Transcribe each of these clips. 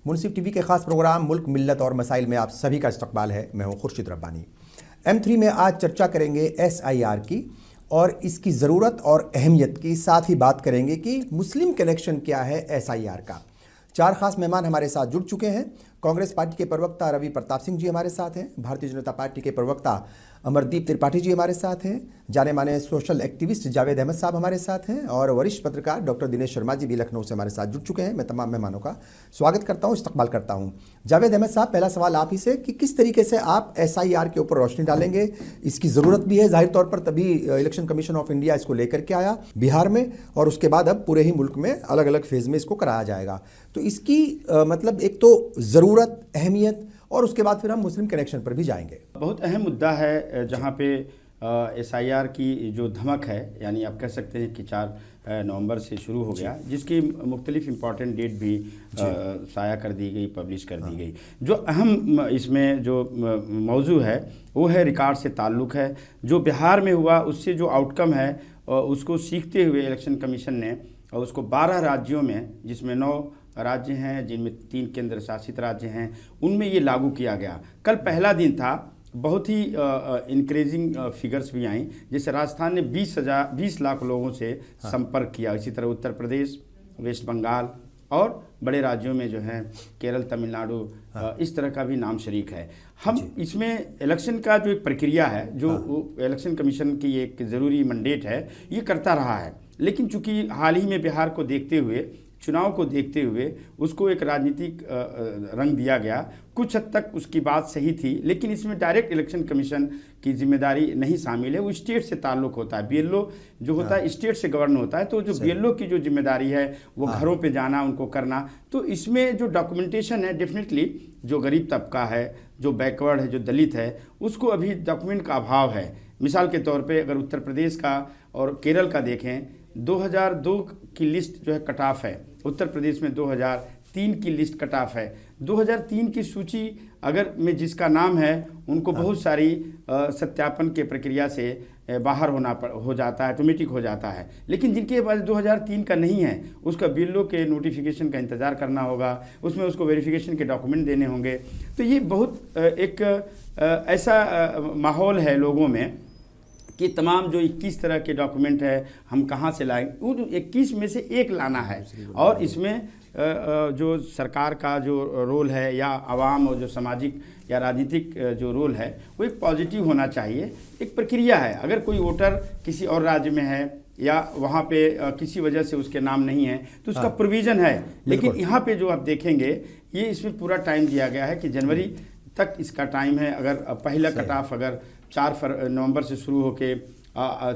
मुनसिफ TV के खास programme मुल्क मिल्लत और मसाइल में आप सभी का इस्तकबाल है। मैं हूं खुर्शीद रब्बानी। M3 में आज चर्चा करेंगे SIR की और इसकी ज़रूरत और अहमियत की, साथ ही बात करेंगे कि मुस्लिम कनेक्शन क्या है SIR का। चार खास मेहमान हमारे साथ जुड़ चुके हैं। कांग्रेस पार्टी के प्रवक्ता रवि प्रताप सिंह जी हमारे साथ हैं। भारतीय जनता पार्टी के प्रवक्ता अमरदीप त्रिपाठी जी हमारे साथ हैं। जाने माने सोशल एक्टिविस्ट जावेद अहमद साहब हमारे साथ हैं और वरिष्ठ पत्रकार डॉक्टर दिनेश शर्मा जी भी लखनऊ से हमारे साथ जुड़ चुके हैं। मैं तमाम मेहमानों का स्वागत करता हूं, इस्तकबाल करता हूं। जावेद अहमद साहब, पहला सवाल आप ही से कि किस तरीके से आप SIR के ऊपर रोशनी डालेंगे। इसकी ज़रूरत भी है जाहिर तौर पर, तभी इलेक्शन कमीशन ऑफ इंडिया इसको लेकर के आया बिहार में और उसके बाद अब पूरे ही मुल्क में अलग अलग फेज़ में इसको कराया जाएगा। तो इसकी मतलब एक तो ज़रूरत, अहमियत और उसके बाद फिर हम मुस्लिम कनेक्शन पर भी जाएंगे। बहुत अहम मुद्दा है जहाँ पे SIR की जो धमक है, यानी आप कह सकते हैं कि 4 नवंबर से शुरू हो गया, जिसकी मुख्तलिफ इम्पॉर्टेंट डेट भी शाया कर दी गई, पब्लिश कर दी गई। जो अहम इसमें जो मौजू है वो है रिकॉर्ड से ताल्लुक़ है। जो बिहार में हुआ उससे जो आउटकम है उसको सीखते हुए इलेक्शन कमीशन ने उसको 12 राज्यों में, जिसमें 9 राज्य हैं जिनमें 3 केंद्र शासित राज्य हैं, उनमें ये लागू किया गया। कल पहला दिन था। बहुत ही इंक्रीजिंग फिगर्स भी आई। जैसे राजस्थान ने 20 लाख लोगों से संपर्क किया। इसी तरह उत्तर प्रदेश, वेस्ट बंगाल और बड़े राज्यों में जो है केरल, तमिलनाडु, इस तरह का भी नाम शरीक है। हम इसमें इलेक्शन का जो एक प्रक्रिया है, जो इलेक्शन कमीशन की एक ज़रूरी मैंडेट है, ये करता रहा है। लेकिन चूंकि हाल ही में बिहार को देखते हुए, चुनाव को देखते हुए उसको एक राजनीतिक रंग दिया गया। कुछ हद तक उसकी बात सही थी, लेकिन इसमें डायरेक्ट इलेक्शन कमीशन की जिम्मेदारी नहीं शामिल है। वो स्टेट से ताल्लुक़ होता है। BLO जो होता है स्टेट से गवर्न होता है। तो जो BLO की जो जिम्मेदारी है वो घरों पे जाना, उनको करना। तो इसमें जो डॉक्यूमेंटेशन है, डेफिनेटली जो गरीब तबका है, जो बैकवर्ड है, जो दलित है, उसको अभी डॉक्यूमेंट का अभाव है। मिसाल के तौर पर अगर उत्तर प्रदेश का और केरल का देखें, 2002 की लिस्ट जो है कट ऑफ है। उत्तर प्रदेश में 2003 की लिस्ट कट ऑफ है। 2003 की सूची अगर में जिसका नाम है, उनको बहुत सारी सत्यापन के प्रक्रिया से बाहर हो जाता है, ऑटोमेटिक हो जाता है। लेकिन जिनके पास 2003 का नहीं है, उसका BLO के नोटिफिकेशन का इंतज़ार करना होगा, उसमें उसको वेरिफिकेशन के डॉक्यूमेंट देने होंगे। तो ये बहुत एक ऐसा माहौल है लोगों में कि तमाम जो 21 तरह के डॉक्यूमेंट है हम कहाँ से लाएं। वो 21 में से एक लाना है। और इसमें जो सरकार का जो रोल है या आवाम और जो सामाजिक या राजनीतिक जो रोल है वो एक पॉजिटिव होना चाहिए। एक प्रक्रिया है। अगर कोई वोटर किसी और राज्य में है या वहाँ पे किसी वजह से उसके नाम नहीं है तो उसका प्रोविज़न है। लेकिन यहाँ पे जो आप देखेंगे, ये इसमें पूरा टाइम दिया गया है कि जनवरी तक इसका टाइम है। अगर पहला कट ऑफ अगर 4 नवंबर से शुरू होके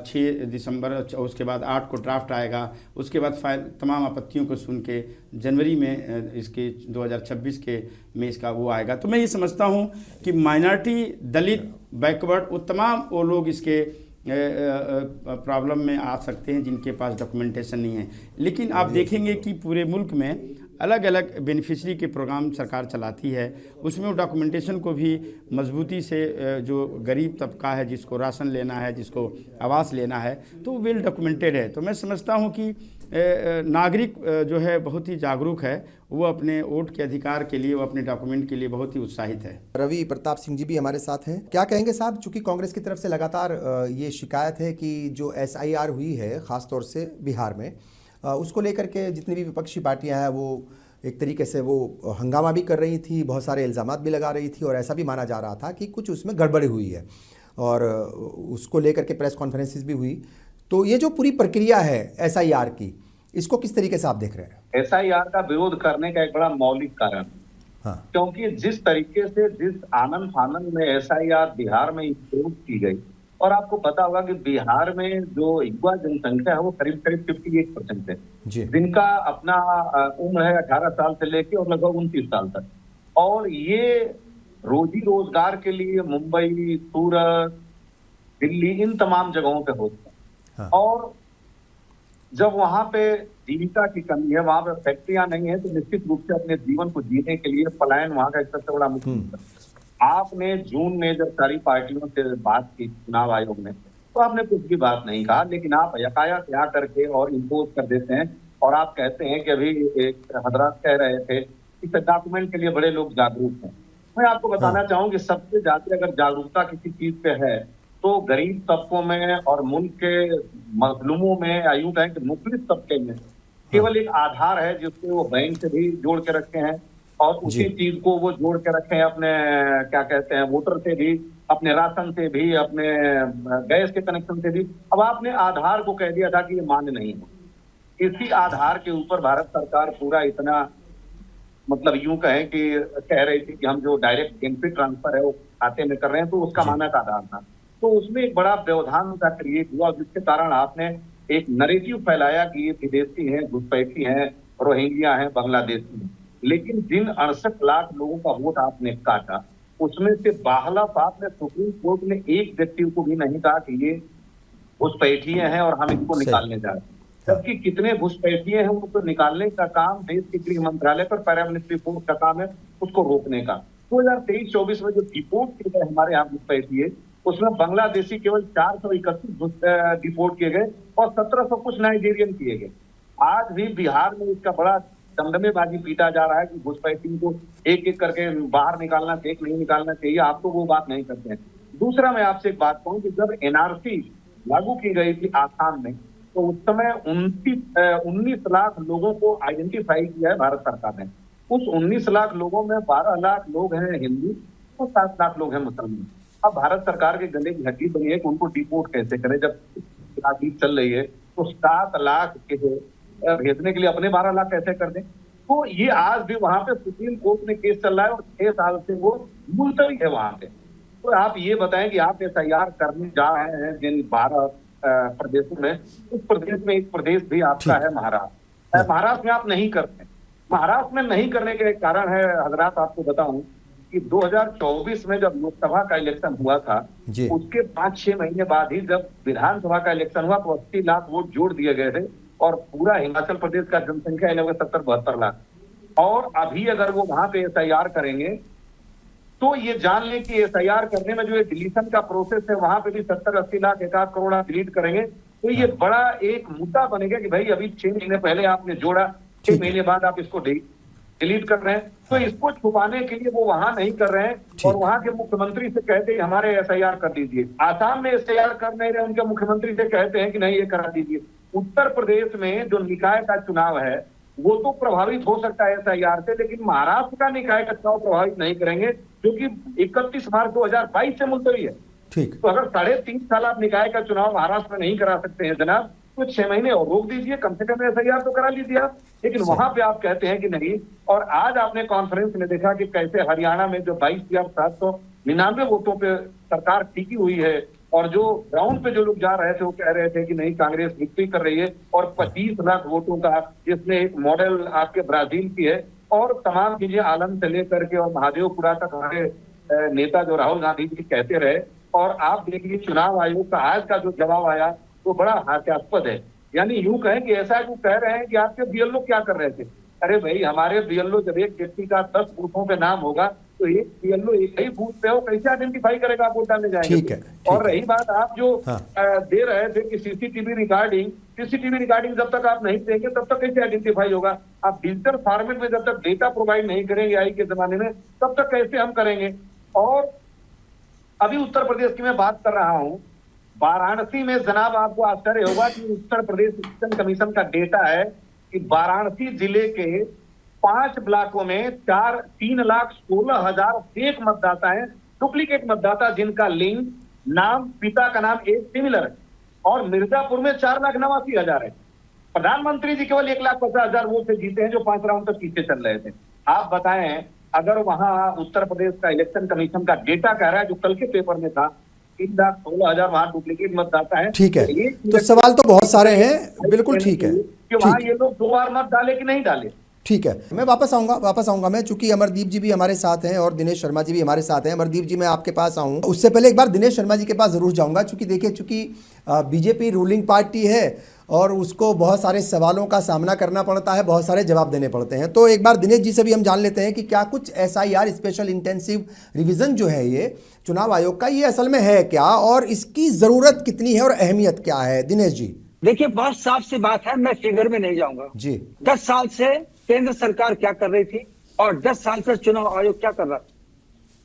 6 दिसंबर, उसके बाद 8 को ड्राफ्ट आएगा, उसके बाद फाइल तमाम आपत्तियों को सुन के जनवरी में इसके 2026 के में इसका वो आएगा। तो मैं ये समझता हूँ कि माइनॉरिटी, दलित, बैकवर्ड, वो तमाम वो लोग इसके प्रॉब्लम में आ सकते हैं जिनके पास डॉक्यूमेंटेशन नहीं है। लेकिन आप देखेंगे कि पूरे मुल्क में अलग अलग बेनिफिशरी के प्रोग्राम सरकार चलाती है। उसमें वो डॉक्यूमेंटेशन को भी मजबूती से, जो गरीब तबका है, जिसको राशन लेना है, जिसको आवास लेना है, तो वेल डॉक्यूमेंटेड है। तो मैं समझता हूँ कि नागरिक जो है बहुत ही जागरूक है। वो अपने वोट के अधिकार के लिए, वो अपने डॉक्यूमेंट के लिए बहुत ही उत्साहित है। रवि प्रताप सिंह जी भी हमारे साथ हैं। क्या कहेंगे साहब, चूंकि कांग्रेस की तरफ से लगातार ये शिकायत है कि जो SIR हुई है ख़ासतौर से बिहार में, उसको लेकर के जितनी भी विपक्षी पार्टियां हैं वो एक तरीके से वो हंगामा भी कर रही थी, बहुत सारे इल्ज़ामात भी लगा रही थी और ऐसा भी माना जा रहा था कि कुछ उसमें गड़बड़ी हुई है और उसको लेकर के प्रेस कॉन्फ्रेंसेस भी हुई। तो ये जो पूरी प्रक्रिया है SIR की, इसको किस तरीके से आप देख रहे हैं? SIR का विरोध करने का एक बड़ा मौलिक कारण, क्योंकि जिस तरीके से, जिस आनंद फानंद में SIR बिहार में इंप्रूव की गई, और आपको पता होगा कि बिहार में जो युवा जनसंख्या है वो करीब करीब 58% है, जिनका अपना उम्र है 18 साल से लेके और लगभग 29 साल तक। और ये रोजी रोजगार के लिए मुंबई, सूरत, दिल्ली, इन तमाम जगहों पे होते हैं। और जब वहां पे जीविका की कमी है, वहां पे फैक्ट्रियां नहीं है, तो निश्चित रूप से अपने जीवन को जीने के लिए पलायन वहां का एक सबसे बड़ा मुद्दा है। आपने जून में जब सारी पार्टियों से बात की चुनाव आयोग ने, तो आपने कुछ भी बात नहीं कहा, लेकिन आप यकायत करके और इम्पोज कर देते हैं। और आप कहते हैं कि अभी एक हजरात कह रहे थे इस डॉक्यूमेंट के लिए बड़े लोग जागरूक हैं। मैं आपको बताना चाहूँ कि सबसे ज्यादा अगर जागरूकता किसी चीज पे है तो गरीब तबकों में और मुल्क के मजलूमों में, या यूं कहें कि मुखलिस तबके में केवल एक आधार है जिसको वो बैंक से भी जोड़ के रखे हैं, और उसी चीज को वो जोड़ के रखे हैं अपने क्या कहते हैं वोटर से भी, अपने राशन से भी, अपने गैस के कनेक्शन से भी। अब आपने आधार को कह दिया था कि ये मान्य नहीं है। इसी आधार के ऊपर भारत सरकार पूरा इतना मतलब यूं कहें कि कह रही थी कि हम जो डायरेक्ट बेनिफिट ट्रांसफर है वो खाते में कर रहे हैं, तो उसका मानक आधार था। तो उसमें एक बड़ा व्यवधान का क्रिएट हुआ, जिसके कारण आपने एक नरेटिव फैलाया कि ये विदेशी हैं, घुसपैठी हैं, रोहिंग्या हैं, बांग्लादेशी हैं। लेकिन जिन 68 लाख लोगों का वोट आपने काटा, उसमें से बाहलाफ आपने सुप्रीम कोर्ट ने एक व्यक्ति को भी नहीं कहा कि ये घुसपैठिए हैं और हम इनको निकालने जा रहे हैं। जबकि कितने घुसपैठिए हैं उनको निकालने का काम देश के गृह मंत्रालय पर पैरामिलिट्री फोर्स का काम है उसको रोकने का। 2023-24 में जो डिपोर्ट किए गए हमारे यहाँ घुसपैठिए, उसमें बांग्लादेशी केवल 431 डिपोर्ट किए गए और 1700 कुछ नाइजीरियन किए गए। आज भी बिहार में इसका बड़ा दमदमेबाजी पीटा जा रहा है कि घुसपैठी को एक एक करके बाहर निकालना चाहिए, नहीं निकालना चाहिए। आप तो वो बात नहीं करते हैं। दूसरा, मैं आपसे एक बात कहूँ कि जब एनआरसी लागू की गई थी आसाम में, तो उस समय 19 लाख लोगों को आइडेंटिफाई किया है भारत सरकार ने। उस 19 लाख लोगों में 12 लाख लोग हैं हिंदू और 7 लाख लोग हैं मुसलमान। अब भारत सरकार के गले की हड्डी बनी है कि उनको डिपोर्ट कैसे करें, जब बातचीत चल रही है तो 7 लाख के भेजने के लिए अपने 12 लाख कैसे कर दें। तो ये आज भी वहां पे सुप्रीम कोर्ट में केस चल रहा है और 6 साल से वो मुलतवी है वहां पे। तो आप ये बताएं कि आप SIR करने जा रहे हैं जिन 12 प्रदेशों में, उस प्रदेश में एक प्रदेश भी आपका है महाराष्ट्र। महाराष्ट्र में आप नहीं करते। महाराष्ट्र में नहीं करने के एक कारण है हजरात, आपको बताऊं कि 2024 में जब लोकसभा का इलेक्शन हुआ था, उसके 5-6 महीने बाद ही जब विधानसभा का इलेक्शन हुआ तो 80 लाख वोट जोड़ दिए गए थे और पूरा हिमाचल प्रदेश का जनसंख्या 70-72 लाख। और अभी अगर वो वहां पे SIR करेंगे तो ये जान लें कि SIR करने में जो ये डिलीशन का प्रोसेस है वहां पे भी 70-80 लाख 1 करोड़ आप डिलीट करेंगे, तो ये बड़ा एक मुद्दा बनेगा कि भाई अभी 6 महीने पहले आपने जोड़ा, 6 महीने बाद आप इसको डिलीट कर रहे हैं। तो इसको छुपाने के लिए वो वहां नहीं कर रहे हैं और वहां के मुख्यमंत्री से कहते हैं हमारे SIR कर दीजिए। आसाम में SIR कर नहीं रहे, उनके मुख्यमंत्री से कहते हैं कि नहीं ये करा दीजिए। उत्तर प्रदेश में जो निकाय का चुनाव है वो तो प्रभावित हो सकता है SIR से, लेकिन महाराष्ट्र का निकाय का चुनाव प्रभावित नहीं करेंगे क्योंकि 31 मार्च 2022 से मुलतवी है। ठीक। तो अगर 3.5 साल आप निकाय का चुनाव महाराष्ट्र में नहीं करा सकते हैं जनाब, तो 6 महीने और रोक दीजिए, कम से कम SIR तो करा लीजिए आप। लेकिन वहां पे आप कहते हैं कि नहीं। और आज आपने कॉन्फ्रेंस में देखा कि कैसे हरियाणा में जो 22,799 वोटों पे सरकार टिकी हुई है और जो ग्राउंड पे जो लोग जा रहे थे वो कह रहे थे कि नहीं कांग्रेस विक्ट्री कर रही है, और 25 लाख वोटों का जिसमें एक मॉडल आपके ब्राजील की है और तमाम चीजें आलम से लेकर के और महादेवपुरा तक हमारे नेता जो राहुल गांधी जी कहते रहे। और आप देखिए चुनाव आयोग का आज का जो जवाब आया वो बड़ा हास्यास्पद है। यानी यूं कहें कि ऐसा वो कह रहे हैं कि आपके BLO क्या कर रहे थे। अरे भाई, हमारे BLO जब एक व्यक्ति का 10 बूथों पे नाम होगा तो एक BLO एक ही बूथ पे हो, कैसे आइडेंटिफाई करेगा आप वोट डालने जाएंगे। ठीक है। और रही बात आप जो दे रहे थे कि CCTV रिकॉर्डिंग जब तक आप नहीं देंगे तब तक कैसे आइडेंटिफाई होगा। आप डिजिटल फॉर्मेट में जब तक डेटा प्रोवाइड नहीं करेंगे AI के जमाने में, तब तक कैसे हम करेंगे। और अभी उत्तर प्रदेश की मैं बात कर रहा हूं, वाराणसी में जनाब आपको आश्चर्य होगा कि उत्तर प्रदेश इलेक्शन कमीशन का डेटा है कि वाराणसी जिले के 5 ब्लॉकों में 3,16,000 फेक मतदाता हैं, डुप्लीकेट मतदाता जिनका लिंग, नाम, पिता का नाम एक सिमिलर है। और मिर्जापुर में 4,89,000 है। प्रधानमंत्री जी केवल 1,50,000 वोट से जीते हैं जो 5 राउंड तक पीछे चल रहे थे। आप बताएं, अगर वहां उत्तर प्रदेश का इलेक्शन कमीशन का डेटा कह रहा है जो कल के पेपर में था 3,16,000 वहां डुप्लीकेट मतदाता है। ठीक है, तो सवाल तो बहुत सारे हैं। बिल्कुल ठीक है कि वहां ये लोग 2 बार मत डाले कि नहीं डाले। ठीक है, मैं वापस आऊंगा मैं, चूंकि अमरदीप जी भी हमारे साथ हैं और दिनेश शर्मा जी भी हमारे साथ हैं। अमरदीप जी, मैं आपके पास आऊँ उससे पहले एक बार दिनेश शर्मा जी के पास ज़रूर जाऊंगा, चूंकि देखिए चूंकि बीजेपी रूलिंग पार्टी है और उसको बहुत सारे सवालों का सामना करना पड़ता है, बहुत सारे जवाब देने पड़ते हैं। तो एक बार दिनेश जी से भी हम जान लेते हैं कि क्या कुछ SIR स्पेशल इंटेंसिव रिवीजन जो है ये चुनाव आयोग का, ये असल में है क्या और इसकी ज़रूरत कितनी है और अहमियत क्या है। दिनेश जी देखिए, बहुत साफ सी बात है, मैं फिगर में नहीं जाऊंगा जी। 10 साल से केंद्र सरकार क्या कर रही थी, और 10 साल से चुनाव आयोग क्या कर रहा था?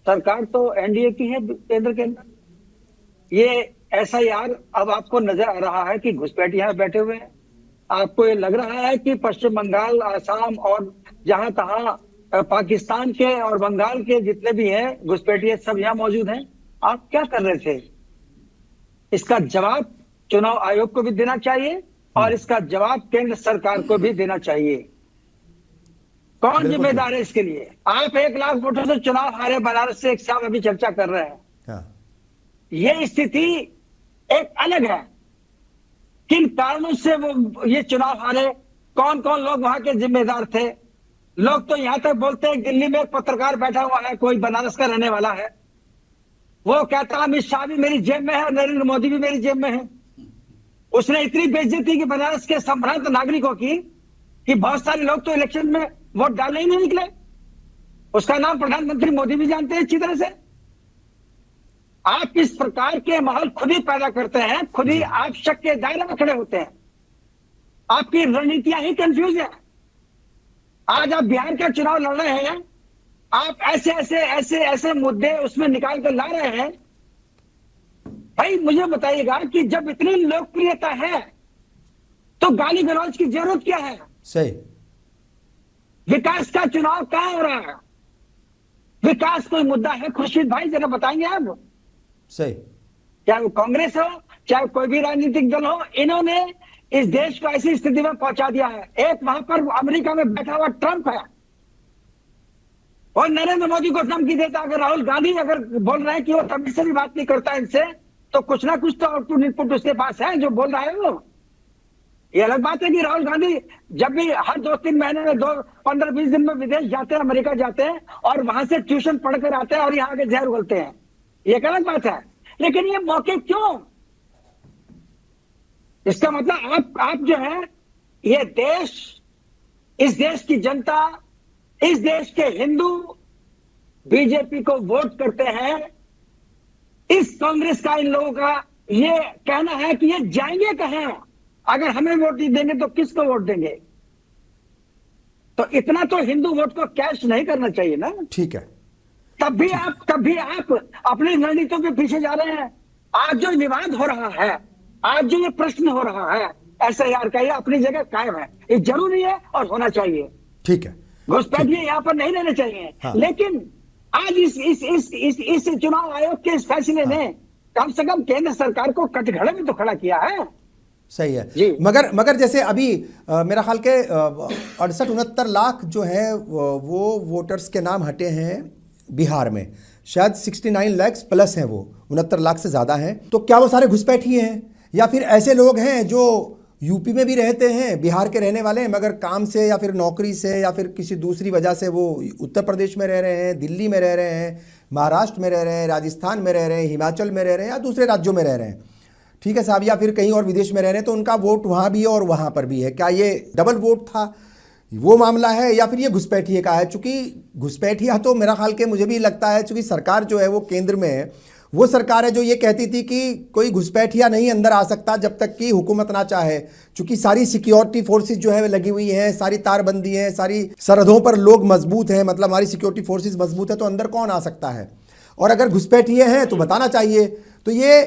सरकार तो एनडीए की है केंद्र के अंदर। ये एसआईआर अब आपको नजर आ रहा है कि घुसपैठिए बैठे हुए हैं। आपको ये लग रहा है कि पश्चिम बंगाल, आसाम और जहां तहां पाकिस्तान के और बंगाल के जितने भी हैं घुसपैठिए सब यहां मौजूद हैं। आप क्या कर रहे थे? इसका जवाब चुनाव आयोग को भी देना चाहिए और इसका जवाब केंद्र सरकार को भी देना चाहिए। कौन जिम्मेदार है इसके लिए? आप 1 लाख वोटों से चुनाव हारे बनारस से, एक साहब अभी चर्चा कर रहे हैं। हाँ। ये स्थिति एक अलग है। किन कारणों से वो ये चुनाव हारे, कौन कौन लोग वहां के जिम्मेदार थे? लोग तो यहां तक बोलते हैं, दिल्ली में एक पत्रकार बैठा हुआ है, कोई बनारस का रहने वाला है, वो कहता अमित शाह भी मेरी जेब में है, नरेंद्र मोदी भी मेरी जेब में है। उसने इतनी बेइज्जती की बनारस के संभ्रांत नागरिकों की कि बहुत सारे लोग तो इलेक्शन में वोट डालने ही नहीं निकले। उसका नाम प्रधानमंत्री मोदी भी जानते हैं अच्छी तरह से। आप इस प्रकार के माहौल खुद ही पैदा करते हैं, खुद ही आप शक के दायरे में खड़े होते हैं। आपकी रणनीतियां ही कंफ्यूज है। आज आप बिहार का चुनाव लड़ रहे हैं, आप ऐसे ऐसे ऐसे ऐसे मुद्दे उसमें निकाल कर ला रहे हैं। भाई मुझे बताइएगा कि जब इतनी लोकप्रियता है तो गाली गलौज की जरूरत क्या है? सही। विकास का चुनाव कहां हो रहा है? विकास कोई मुद्दा है खुर्शीद भाई, जरा बताएंगे आप? सही। चाहे वो कांग्रेस हो, चाहे कोई भी राजनीतिक दल हो, इन्होंने इस देश को ऐसी स्थिति में पहुंचा दिया है। एक वहां पर अमेरिका में बैठा हुआ ट्रंप है और नरेंद्र मोदी को धमकी देता। अगर राहुल गांधी अगर बोल रहे हैं कि वो तमीज से भी बात नहीं करता इनसे, तो कुछ ना कुछ तो आउटपुट इनपुट उसके पास है जो बोल रहा है वो। ये अलग बात है कि राहुल गांधी जब भी हर 2-3 महीने में 15-20 दिन में विदेश जाते हैं, अमेरिका जाते हैं और वहां से ट्यूशन पढ़कर आते हैं और यहाँ आके जहर उगलते हैं, ये एक अलग बात है। लेकिन ये मौके क्यों? इसका मतलब आप जो है, ये देश, इस देश की जनता, इस देश के हिंदू बीजेपी को वोट करते हैं। इस कांग्रेस का, इन लोगों का ये कहना है कि ये जाएंगे कहां? अगर हमें वोट नहीं देंगे तो किसको वोट देंगे? तो इतना तो हिंदू वोट को कैश नहीं करना चाहिए ना। ठीक है। तब भी आप अपनी रणनीतियों के पीछे जा रहे हैं। आज जो विवाद हो रहा है, आज जो ये प्रश्न हो रहा है एसआईआर का, ये अपनी जगह कायम है, ये जरूरी है और होना चाहिए। ठीक है। घुसपैठिए यहाँ पर नहीं रहने चाहिए। हाँ। लेकिन आज इस चुनाव आयोग के इस फैसले ने कम से कम केंद्र सरकार को कटघरे में तो खड़ा किया है। सही है। मगर जैसे अभी मेरा ख्याल के 68-69 लाख जो है वो वोटर्स के नाम हटे हैं बिहार में, शायद 69 लाख प्लस हैं, वो 69 लाख से ज़्यादा हैं। तो क्या वो सारे घुसपैठिए हैं या फिर ऐसे लोग हैं जो यूपी में भी रहते हैं, बिहार के रहने वाले हैं, मगर काम से या फिर नौकरी से या फिर किसी दूसरी वजह से वो उत्तर प्रदेश में रह रहे हैं, दिल्ली में रह रहे हैं, महाराष्ट्र में रह रहे हैं, राजस्थान में रह रहे हैं, हिमाचल में रह रहे हैं या दूसरे राज्यों में रह रहे हैं, ठीक है साहब, या फिर कहीं और विदेश में रह रहे हैं, तो उनका वोट वहाँ भी है और वहाँ पर भी है। क्या ये डबल वोट था, वो मामला है, या फिर ये घुसपैठिए का है? चूँकि घुसपैठिया तो मेरा ख्याल के मुझे भी लगता है, चूँकि सरकार जो है वो केंद्र में है, वो सरकार है जो ये कहती थी कि कोई घुसपैठिया नहीं अंदर आ सकता जब तक कि हुकूमत ना चाहे। चूँकि सारी सिक्योरिटी फोर्सेस जो है लगी हुई हैं, सारी तारबंदी है, सारी सरहदों पर लोग मजबूत हैं, मतलब हमारी सिक्योरिटी फोर्सेस मजबूत है, तो अंदर कौन आ सकता है? और अगर घुसपैठिए हैं तो बताना चाहिए। तो ये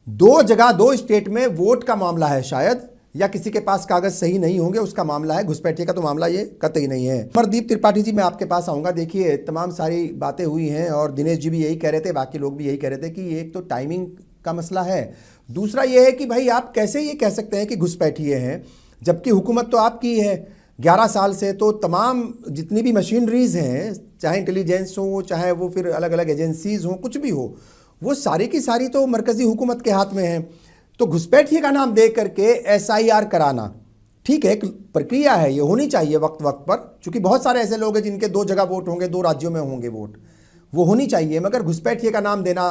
2 जगह 2 स्टेट में वोट का मामला है शायद, या किसी के पास कागज सही नहीं होंगे उसका मामला है। घुसपैठिए का तो मामला ये कतई नहीं है। अमरदीप त्रिपाठी जी, मैं आपके पास आऊँगा। देखिए, तमाम सारी बातें हुई हैं और दिनेश जी भी यही कह रहे थे, बाकी लोग भी यही कह रहे थे कि एक तो टाइमिंग का मसला है, दूसरा ये है कि भाई आप कैसे ये कह सकते हैं कि घुसपैठिए हैं, जबकि हुकूमत तो आपकी है 11 साल से। तो तमाम जितनी भी मशीनरीज हैं, चाहे इंटेलिजेंस हो, चाहे वो फिर अलग अलग एजेंसीज हों, कुछ भी हो, वो सारी की सारी तो मरकज़ी हुकूमत के हाथ में है। तो घुसपैठिए का नाम दे करके एसआईआर कराना, ठीक है, एक प्रक्रिया है, ये होनी चाहिए वक्त वक्त पर, क्योंकि बहुत सारे ऐसे लोग हैं जिनके 2 जगह वोट होंगे, 2 राज्यों में होंगे वोट, वो होनी चाहिए। मगर घुसपैठिए का नाम देना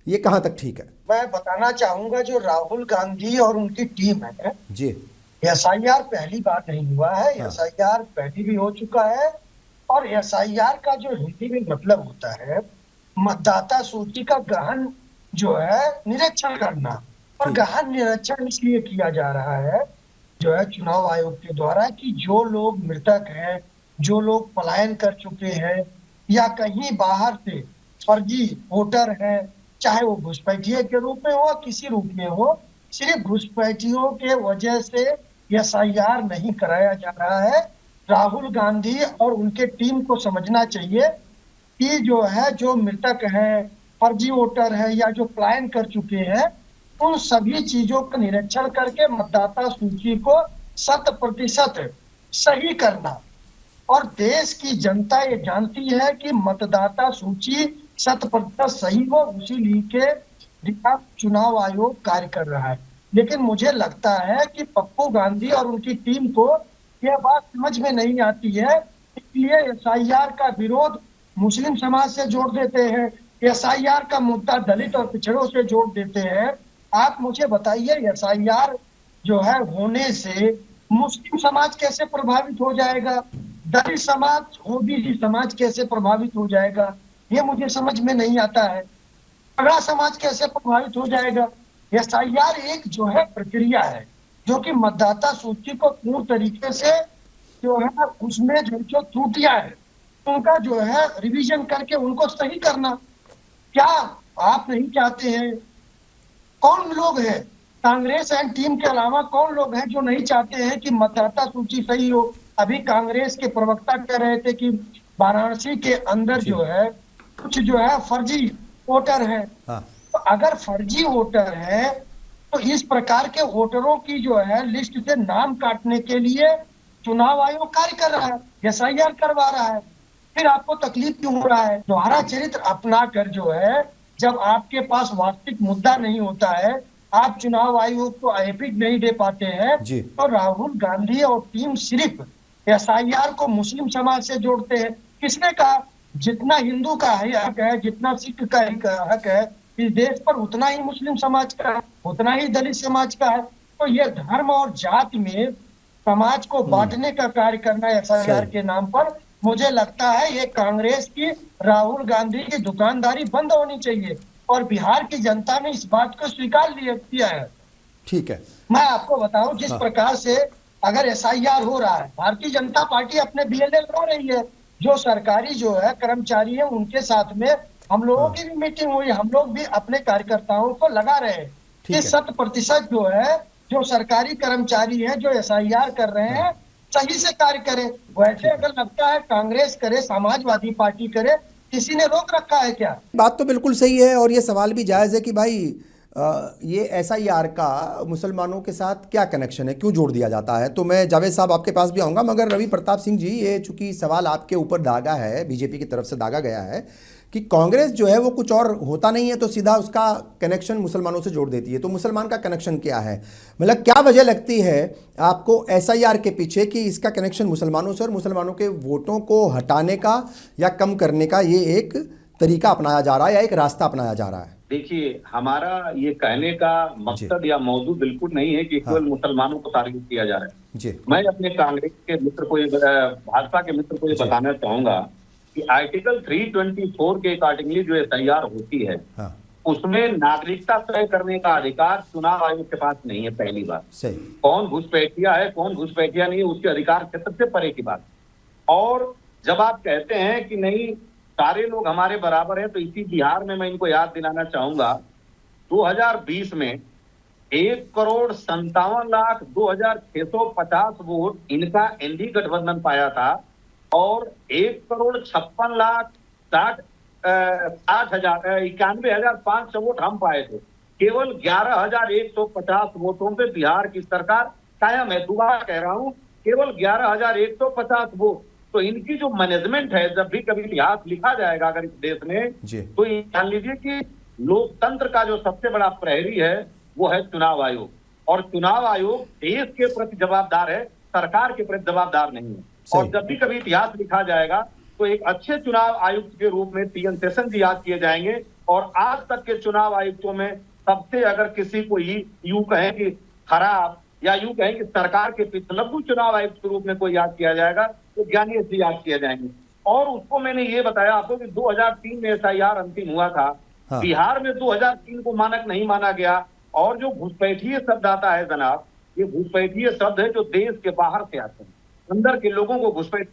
ये कहाँ तक ठीक है? मैं बताना चाहूंगा, जो राहुल गांधी और उनकी टीम है जी, एसआईआर पहली बार नहीं हुआ है। हाँ। एसआईआर पहले भी हो चुका है। और एसआईआर का जो हिंदी में मतलब होता है, मतदाता सूची का गहन जो है निरीक्षण करना। और गहन निरीक्षण इसलिए किया जा रहा है जो है चुनाव आयोग के द्वारा, कि जो लोग मृतक हैं जो लोग पलायन कर चुके हैं या कहीं बाहर से फर्जी वोटर हैं, चाहे वो घुसपैठिए के रूप में हो, किसी रूप में हो, सिर्फ घुसपैठियों के वजह से एसआईआर नहीं कराया जा रहा है। राहुल गांधी और उनके टीम को समझना चाहिए कि जो है, जो मृतक हैं, फर्जी वोटर है या जो पलायन कर चुके हैं, उन सभी चीजों का निरीक्षण करके मतदाता सूची को 100% सही करना। और देश की जनता ये जानती है कि मतदाता सूची 100% सही हो, उसी लिए के चुनाव आयोग कार्य कर रहा है। लेकिन मुझे लगता है कि पप्पू गांधी और उनकी टीम को यह बात समझ में नहीं आती है, इसलिए एसआईआर का विरोध मुस्लिम समाज से जोड़ देते हैं, एसआईआर का मुद्दा दलित और पिछड़ों से जोड़ देते हैं। आप मुझे बताइए, एसआईआर जो है होने से मुस्लिम समाज कैसे प्रभावित हो जाएगा, दलित समाज, ओबीसी समाज कैसे प्रभावित हो जाएगा, ये मुझे समझ में नहीं आता है। अगला समाज कैसे प्रभावित हो जाएगा। एसआईआर एक जो है प्रक्रिया है जो कि मतदाता सूची को पूर्ण तरीके से जो है उसमें जो त्रुटियां है उनका जो है रिवीजन करके उनको सही करना। क्या आप नहीं चाहते हैं? कौन लोग हैं कांग्रेस एंड टीम के अलावा, कौन लोग हैं जो नहीं चाहते हैं कि मतदाता सूची सही हो? अभी कांग्रेस के प्रवक्ता कह रहे थे कि वाराणसी के अंदर जो है कुछ जो है फर्जी वोटर है। तो अगर फर्जी वोटर है तो इस प्रकार के वोटरों की जो है लिस्ट से नाम काटने के लिए चुनाव आयोग कार्य कर रहा है, एसआईआर करवा रहा है। फिर आपको तकलीफ क्यों हो रहा है? दोहरा चरित्र अपना कर जो है, जब आपके पास वास्तविक मुद्दा नहीं होता है, आप चुनाव आयोग को एपिक नहीं दे पाते हैं, तो राहुल गांधी और टीम सिर्फ एसआईआर को मुस्लिम समाज से जोड़ते हैं। किसने कहा? जितना हिंदू का हक है, जितना सिख का हक है इस देश पर, उतना ही मुस्लिम समाज का है, उतना ही दलित समाज का है। तो ये धर्म और जाति में समाज को बांटने का कार्य करना एसआईआर के नाम पर, मुझे लगता है ये कांग्रेस की, राहुल गांधी की दुकानदारी बंद होनी चाहिए और बिहार की जनता ने इस बात को स्वीकार किया है। ठीक है, मैं आपको बताऊं, जिस प्रकार से अगर एसआईआर हो रहा है, भारतीय जनता पार्टी अपने बीएलए लड़ा रही है, जो सरकारी जो है कर्मचारी है उनके साथ में हम लोगों की भी मीटिंग हुई, हम लोग भी अपने कार्यकर्ताओं को लगा रहे हैं कि 100% जो है, जो सरकारी कर्मचारी है जो एसआईआर कर रहे हैं सही से कार्य करें। वैसे अगर लगता है कांग्रेस करे, समाजवादी पार्टी करे, किसी ने रोक रखा है क्या? बात तो बिल्कुल सही है और ये सवाल भी जायज़ है कि भाई ये एसआईआर का मुसलमानों के साथ क्या कनेक्शन है, क्यों जोड़ दिया जाता है। तो मैं जावेद साहब आपके पास भी आऊँगा, मगर रवि प्रताप सिंह जी, ये चूंकि सवाल आपके ऊपर दागा है, बीजेपी की तरफ से दागा गया है कि कांग्रेस जो है वो कुछ और होता नहीं है तो सीधा उसका कनेक्शन मुसलमानों से जोड़ देती है। तो मुसलमान का कनेक्शन क्या है, मतलब क्या वजह लगती है आपको एसआईआर के पीछे कि इसका कनेक्शन मुसलमानों से और मुसलमानों के वोटों को हटाने का या कम करने का ये एक तरीका अपनाया जा रहा है या एक रास्ता अपनाया जा रहा है? देखिए, हमारा ये कहने का मकसद या मौजू बिल्कुल नहीं है कि केवल मुसलमानों को टारगेट किया जा रहा है जी। मैं अपने कांग्रेस के मित्र को, भाजपा के मित्र को ये बताना चाहूंगा कि आर्टिकल 324 के अकॉर्डिंगली जो एसआईआर होती है उसमें नागरिकता तय करने का अधिकार चुनाव आयोग के पास नहीं है। पहली बात, कौन घुसपैठिया है, कौन घुसपैठिया नहीं है, उसके अधिकार क्षेत्र से परे की बात। और जब आप कहते हैं कि नहीं सारे लोग हमारे बराबर हैं, तो इसी बिहार में मैं इनको याद दिलाना चाहूंगा 2020 में 1,57,02,650 वोट इनका एनडी गठबंधन पाया था और 1,56,60,91,500 वोट हम पाए थे। केवल 11,150 वोटों पे बिहार की सरकार कायम है। दोबारा कह रहा हूं, केवल 11,150 वोट। तो इनकी जो मैनेजमेंट है, जब भी कभी इतिहास लिखा जाएगा अगर इस देश में, तो ये जान लीजिए कि लोकतंत्र का जो सबसे बड़ा प्रहरी है वो है चुनाव आयोग। और चुनाव आयोग देश के प्रति जवाबदार है, सरकार के प्रति जवाबदार नहीं है। और जब भी कभी इतिहास लिखा जाएगा तो एक अच्छे चुनाव आयुक्त के रूप में टीएन शेषन जी याद किए जाएंगे। और आज तक के चुनाव आयुक्तों में सबसे, अगर किसी को यूं कहें कि खराब या यूं कहें कि सरकार के पिछलग्गू चुनाव आयुक्त के रूप में कोई याद किया जाएगा तो ज्ञानी जी याद किए जाएंगे। और उसको मैंने ये बताया आपको कि 2003 में एसआईआर अंतिम हुआ था। बिहार में 2003 को मानक नहीं माना गया। और जो घुसपैठिए शब्द आता है जनाब, ये घुसपैठिए शब्द है जो देश के बाहर से आते हैं, अंदर के लोगों को घुसपैठ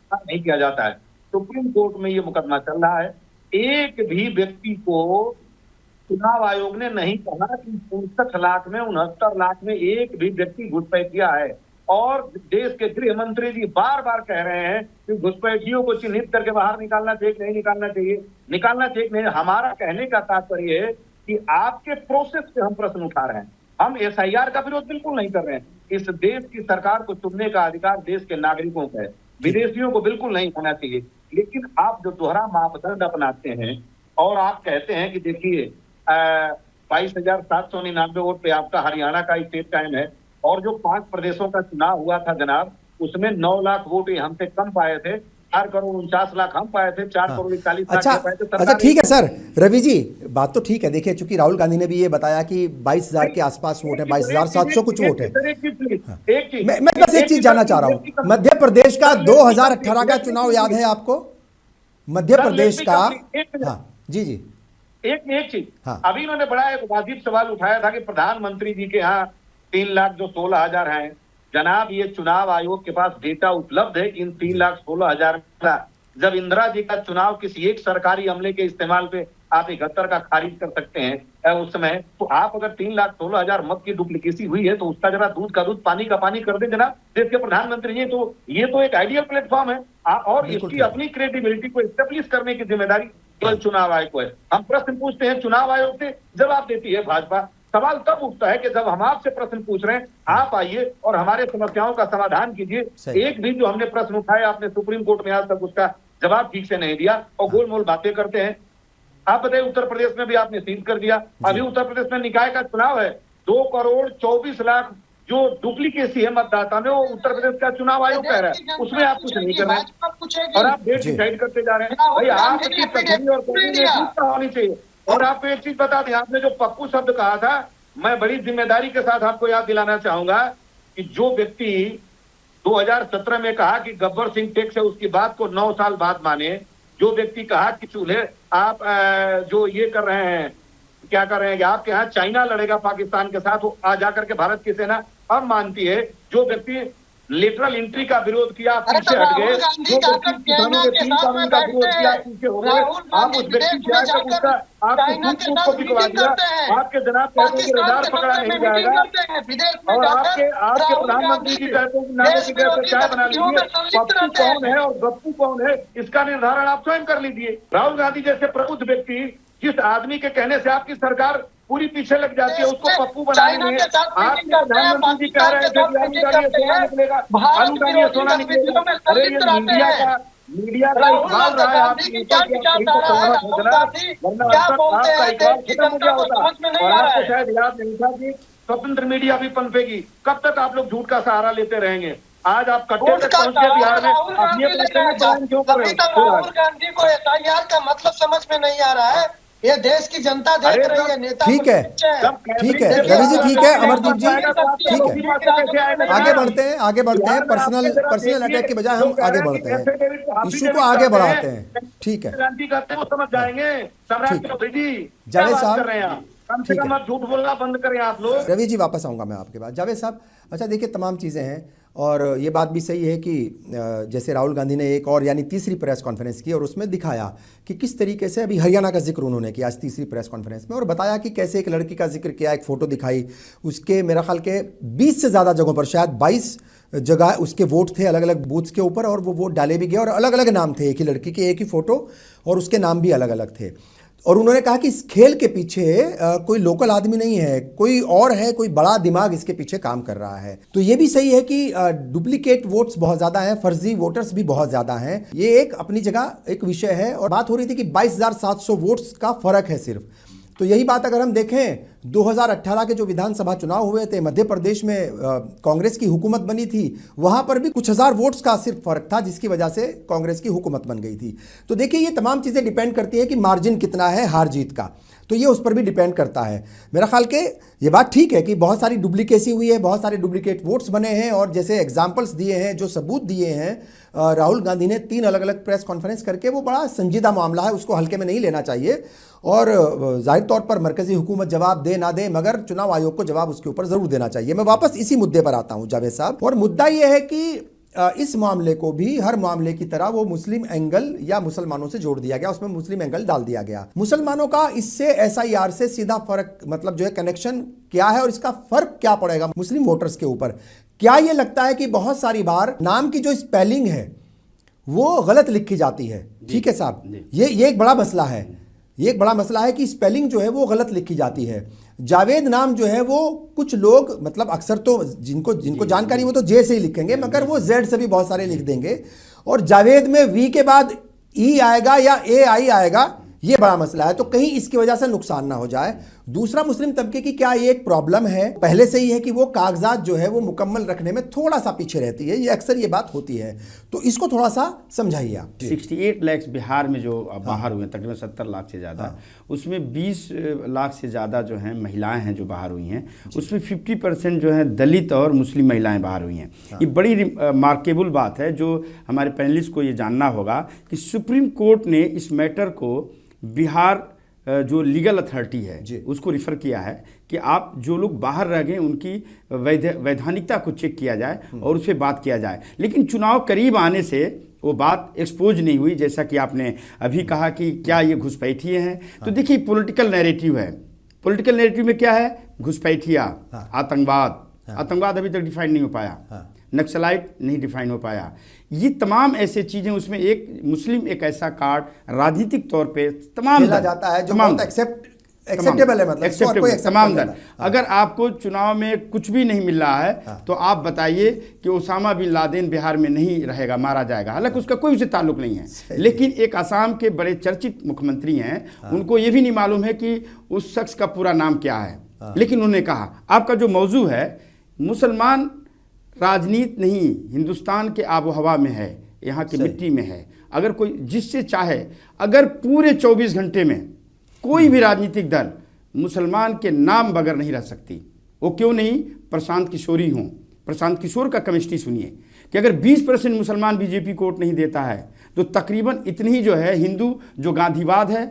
गिरफ्तार नहीं किया जाता है। सुप्रीम कोर्ट में ये मुकदमा चल रहा है। एक भी व्यक्ति को चुनाव आयोग ने नहीं कहा कि 65 लाख में 69 लाख में एक भी व्यक्ति घुसपैठिया है। और देश के गृह मंत्री जी बार बार कह रहे हैं कि घुसपैठियों को चिन्हित करके बाहर निकालना चाहिए, नहीं निकालना चाहिए, निकालना चाहिए नहीं। हमारा कहने का तात्पर्य है कि आपके प्रोसेस पे हम प्रश्न उठा रहे हैं। हम एसआईआर का विरोध बिल्कुल नहीं कर रहे हैं। इस देश की सरकार को चुनने का अधिकार देश के नागरिकों का है, विदेशियों को बिल्कुल नहीं होना चाहिए। लेकिन आप जो दोहरा मापदंड अपनाते हैं और आप कहते हैं कि देखिए 22,799 वोट पे आपका हरियाणा का स्टेट कायम है, और जो 5 प्रदेशों का चुनाव हुआ था जनाब, उसमें 9 लाख वोट हमसे कम पाए थे, 4,49,00,000 हम पाए थे, 4,41,00,000 अच्छा पाए थे। अच्छा, ठीक है सर। रवि जी, बात तो ठीक है। देखिए, चूंकि राहुल गांधी ने भी ये बताया कि 22,000 के आसपास वोट है, 22,700 कुछ वोट है। मैं बस एक चीज जानना चाह रहा हूं, मध्य प्रदेश का 2018 का चुनाव याद है आपको? मध्य प्रदेश का, हाँ जी जी, एक चीज, हाँ। अभी इन्होंने बड़ा एक वाजिब सवाल उठाया था कि प्रधानमंत्री जी के यहाँ 3,16,000 हैं। जनाब, ये चुनाव आयोग के पास डेटा उपलब्ध है इन 3,16,000 का। जब इंदिरा जी का चुनाव किसी एक सरकारी अमले के इस्तेमाल पे आप 71 का खारिज कर सकते हैं उस समय, तो आप अगर 3,16,000 मत की डुप्लीकेसी हुई है तो उसका जरा दूध का दूध पानी का पानी कर दें जनाब देश के प्रधानमंत्री जी। तो ये तो एक आइडियल प्लेटफॉर्म है, और इसकी अपनी क्रेडिबिलिटी को एस्टेब्लिश करने की जिम्मेदारी केवल चुनाव आयोग को है। हम प्रश्न पूछते हैं चुनाव आयोग से, जवाब देती है भाजपा। सवाल तब उठता है कि जब हम आपसे प्रश्न पूछ रहे हैं, आप आइए और हमारे समस्याओं का समाधान कीजिए। एक भी जो हमने प्रश्न उठाए आपने सुप्रीम कोर्ट में आज तक उसका जवाब ठीक से नहीं दिया और गोलमोल बातें करते हैं। आप बताइए, उत्तर प्रदेश में भी आपने सील कर दिया। अभी उत्तर प्रदेश में निकाय का चुनाव है, 2,24,00,000 जो डुप्लीकेसी है मतदाता में, वो उत्तर प्रदेश का चुनाव आयोग कह रहा है, उसमें आप कुछ नहीं कर रहे हैं और आप डेट डिसाइड करते जा रहे हैं। भाई आपकी कथनी और होनी चाहिए। और आपको एक चीज बता दें, आपने जो पप्पू शब्द कहा था, मैं बड़ी जिम्मेदारी के साथ आपको याद दिलाना चाहूंगा कि जो व्यक्ति 2017 में कहा कि गब्बर सिंह टैक्स है, उसकी बात को 9 साल बाद माने, जो व्यक्ति कहा कि चूल्हे आप जो ये कर रहे हैं, क्या कर रहे हैं कि आपके यहाँ चाइना लड़ेगा पाकिस्तान के साथ, वो आ जाकर के भारत की सेना अब मानती है। जो व्यक्ति लेटरल एंट्री का विरोध किया, पीछे हट गए, जो व्यक्ति किसानों के 3 कानून का विरोध किया, पीछे हो गए। आप उस व्यक्ति से आकर उसका आपके को दिखवा दिया, आपके जनाब कहते हैं कि रडार पकड़ा नहीं जाएगा, और आपके प्रधानमंत्री जी कहते हैं कि नामों की जगह पर चाय बना लीजिए। पप्पू कौन है और गप्पू कौन है, इसका निर्धारण आप स्वयं कर लीजिए। राहुल गांधी जैसे प्रबुद्ध व्यक्ति, जिस आदमी के कहने से आपकी सरकार पूरी पीछे लग जाती है, उसको पप्पू बनाने में आपके प्रधानमंत्री जी कह रहे थे कि आलू डालिए सोना निकलेगा, आलू डालिए सोना निकलेगा। अरे ये मीडिया का इकबाल रहा है आपकी ऊपर की, वरना आपका इकबाल खत्म हो गया होता। और आपको शायद याद नहीं था कि स्वतंत्र मीडिया भी पनपेगी। कब तक आप लोग झूठ का सहारा लेते रहेंगे? आज आप कट्टे तक पहुंच गए बिहार में, अब ये क्यों कर रहे हैं? राहुल गांधी को एसआईआर का मतलब समझ में नहीं आ रहा है। ये देश की जनता देख रही है, नेता ठीक है, ठीक है रवि जी, ठीक है, अमरदीप जी, ठीक है, आगे बढ़ते हैं पर्सनल अटैक के बजाय हम आगे बढ़ते हैं, इशू को आगे बढ़ाते हैं। ठीक है, समझ जाएंगे। जावेद साहब, कम से कम आप झूठ बोलना बंद करें आप लोग। रवि जी वापस आऊँगा मैं आपके बाद। जावेद साहब, अच्छा देखिए, तमाम चीज़ें हैं और ये बात भी सही है कि जैसे राहुल गांधी ने एक और यानी तीसरी प्रेस कॉन्फ्रेंस की और उसमें दिखाया कि किस तरीके से, अभी हरियाणा का जिक्र उन्होंने किया आज तीसरी प्रेस कॉन्फ्रेंस में, और बताया कि कैसे एक लड़की का जिक्र किया, एक फ़ोटो दिखाई, उसके मेरा ख्याल के 20 से ज़्यादा जगहों पर, शायद 22 जगह उसके वोट थे अलग अलग बूथ्स के ऊपर, और वो वोट डाले भी गए और अलग अलग नाम थे, एक ही लड़की के एक ही फ़ोटो और उसके नाम भी अलग अलग थे। और उन्होंने कहा कि इस खेल के पीछे कोई लोकल आदमी नहीं है, कोई और है, कोई बड़ा दिमाग इसके पीछे काम कर रहा है। तो ये भी सही है कि डुप्लीकेट वोट्स बहुत ज़्यादा हैं, फर्जी वोटर्स भी बहुत ज़्यादा हैं। ये एक अपनी जगह एक विषय है। और बात हो रही थी कि 22,700 वोट्स का फ़र्क है सिर्फ। तो यही बात अगर हम देखें, 2018 के जो विधानसभा चुनाव हुए थे, मध्य प्रदेश में कांग्रेस की हुकूमत बनी थी, वहाँ पर भी कुछ हज़ार वोट्स का सिर्फ फ़र्क था, जिसकी वजह से कांग्रेस की हुकूमत बन गई थी। तो देखिए, ये तमाम चीज़ें डिपेंड करती है कि मार्जिन कितना है हार जीत का, तो ये उस पर भी डिपेंड करता है। मेरा ख्याल के ये बात ठीक है कि बहुत सारी डुप्लीकेसी हुई है, बहुत सारे डुप्लीकेट वोट्स बने हैं, और जैसे एग्जाम्पल्स दिए हैं, जो सबूत दिए हैं राहुल गांधी ने 3 अलग अलग प्रेस कॉन्फ्रेंस करके, वो बड़ा संजीदा मामला है, उसको हल्के में नहीं लेना चाहिए। और जाहिर तौर पर मरकज़ी हुकूमत जवाब दे ना दे, मगर चुनाव आयोग को जवाब उसके ऊपर ज़रूर देना चाहिए। मैं वापस इसी मुद्दे पर आता हूँ जावेद साहब, और मुद्दा ये है कि इस मामले को भी हर मामले की तरह वो मुस्लिम एंगल या मुसलमानों से जोड़ दिया गया, उसमें मुस्लिम एंगल डाल दिया गया। मुसलमानों का इससे SIR से सीधा फर्क मतलब जो है कनेक्शन क्या है और इसका फर्क क्या पड़ेगा मुस्लिम वोटर्स के ऊपर? क्या ये लगता है कि बहुत सारी बार नाम की जो स्पेलिंग है वो गलत लिखी जाती है? ठीक है साहब, ये एक बड़ा मसला है, ये एक बड़ा मसला है कि स्पेलिंग जो है वो गलत लिखी जाती है। जावेद नाम जो है वो कुछ लोग मतलब अक्सर तो जिनको जानकारी वो तो जे से ही लिखेंगे, मगर वो जेड से भी बहुत सारे लिख देंगे, और जावेद में वी के बाद ई आएगा या AI आएगा, ये बड़ा मसला है। तो कहीं इसकी वजह से नुकसान ना हो जाए। दूसरा, मुस्लिम तबके की क्या ये एक प्रॉब्लम है पहले से ही है कि वो कागजात जो है वो मुकम्मल रखने में थोड़ा सा पीछे रहती है, ये अक्सर ये बात होती है, तो इसको थोड़ा सा समझाइए आप। 68 लाख बिहार में जो बाहर हुए तकरीबन 70 लाख से ज़्यादा, उसमें 20 लाख से ज़्यादा जो हैं महिलाएं हैं जो बाहर हुई हैं, उसमें 50% जो है दलित और मुस्लिम महिलाएं बाहर हुई हैं। ये बड़ी मार्केबल बात है जो हमारे पैनलिस्ट को ये जानना होगा कि सुप्रीम कोर्ट ने इस मैटर को बिहार जो लीगल अथॉरिटी है उसको रिफ़र किया है कि आप जो लोग बाहर रह गए उनकी वैधानिकता को चेक किया जाए और उस पर बात किया जाए। लेकिन चुनाव करीब आने से वो बात एक्सपोज नहीं हुई, जैसा कि आपने अभी कहा कि क्या ये घुसपैठिए हैं। तो देखिए, पॉलिटिकल नैरेटिव है, पॉलिटिकल नैरेटिव में क्या है? घुसपैठिया, आतंकवाद, आतंकवाद अभी तक डिफाइन नहीं हो पाया, नक्सलाइट नहीं डिफाइन हो पाया। ये तमाम ऐसे चीजें, उसमें एक मुस्लिम एक ऐसा कार्ड राजनीतिक तौर पे तमाम खेला जाता है जो बहुत एक्सेप्टेबल है, मतलब तमाम दर। अगर आपको चुनाव में कुछ भी नहीं मिल रहा है तो आप बताइए कि ओसामा बिन लादेन बिहार में नहीं रहेगा, मारा जाएगा, हालांकि उसका कोई उससे ताल्लुक नहीं है। लेकिन एक असम के बड़े चर्चित मुख्यमंत्री हैं, उनको ये भी नहीं मालूम है कि उस शख्स का पूरा नाम क्या है, लेकिन उन्होंने कहा आपका जो मौजू है मुसलमान राजनीति नहीं, हिंदुस्तान के आबो हवा में है, यहाँ की मिट्टी में है। अगर कोई जिससे चाहे, अगर पूरे 24 घंटे में कोई भी राजनीतिक दल मुसलमान के नाम बगैर नहीं रह सकती, वो क्यों नहीं प्रशांत किशोरी हों। प्रशांत किशोर का केमिस्ट्री सुनिए कि अगर 20% मुसलमान बीजेपी को वोट नहीं देता है तो तकरीबन इतनी ही जो है हिंदू, जो गांधीवाद है,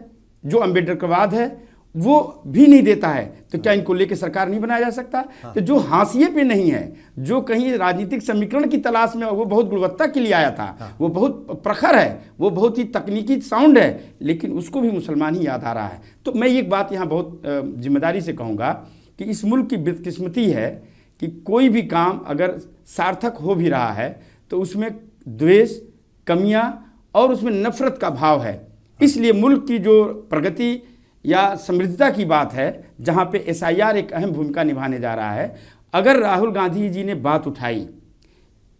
जो अम्बेडकरवाद है, वो भी नहीं देता है। तो क्या इनको लेके सरकार नहीं बनाया जा सकता? तो जो हाशिए पे नहीं है, जो कहीं राजनीतिक समीकरण की तलाश में, वो बहुत गुणवत्ता के लिए आया था, वो बहुत प्रखर है, वो बहुत ही तकनीकी साउंड है, लेकिन उसको भी मुसलमान ही याद आ रहा है। तो मैं एक बात यहाँ बहुत जिम्मेदारी से कहूँगा कि इस मुल्क की बदकिस्मती है कि कोई भी काम अगर सार्थक हो भी रहा है तो उसमें द्वेष, कमियाँ और उसमें नफरत का भाव है। इसलिए मुल्क की जो प्रगति या समृद्धता की बात है, जहाँ पे SIR एक अहम भूमिका निभाने जा रहा है, अगर राहुल गांधी जी ने बात उठाई,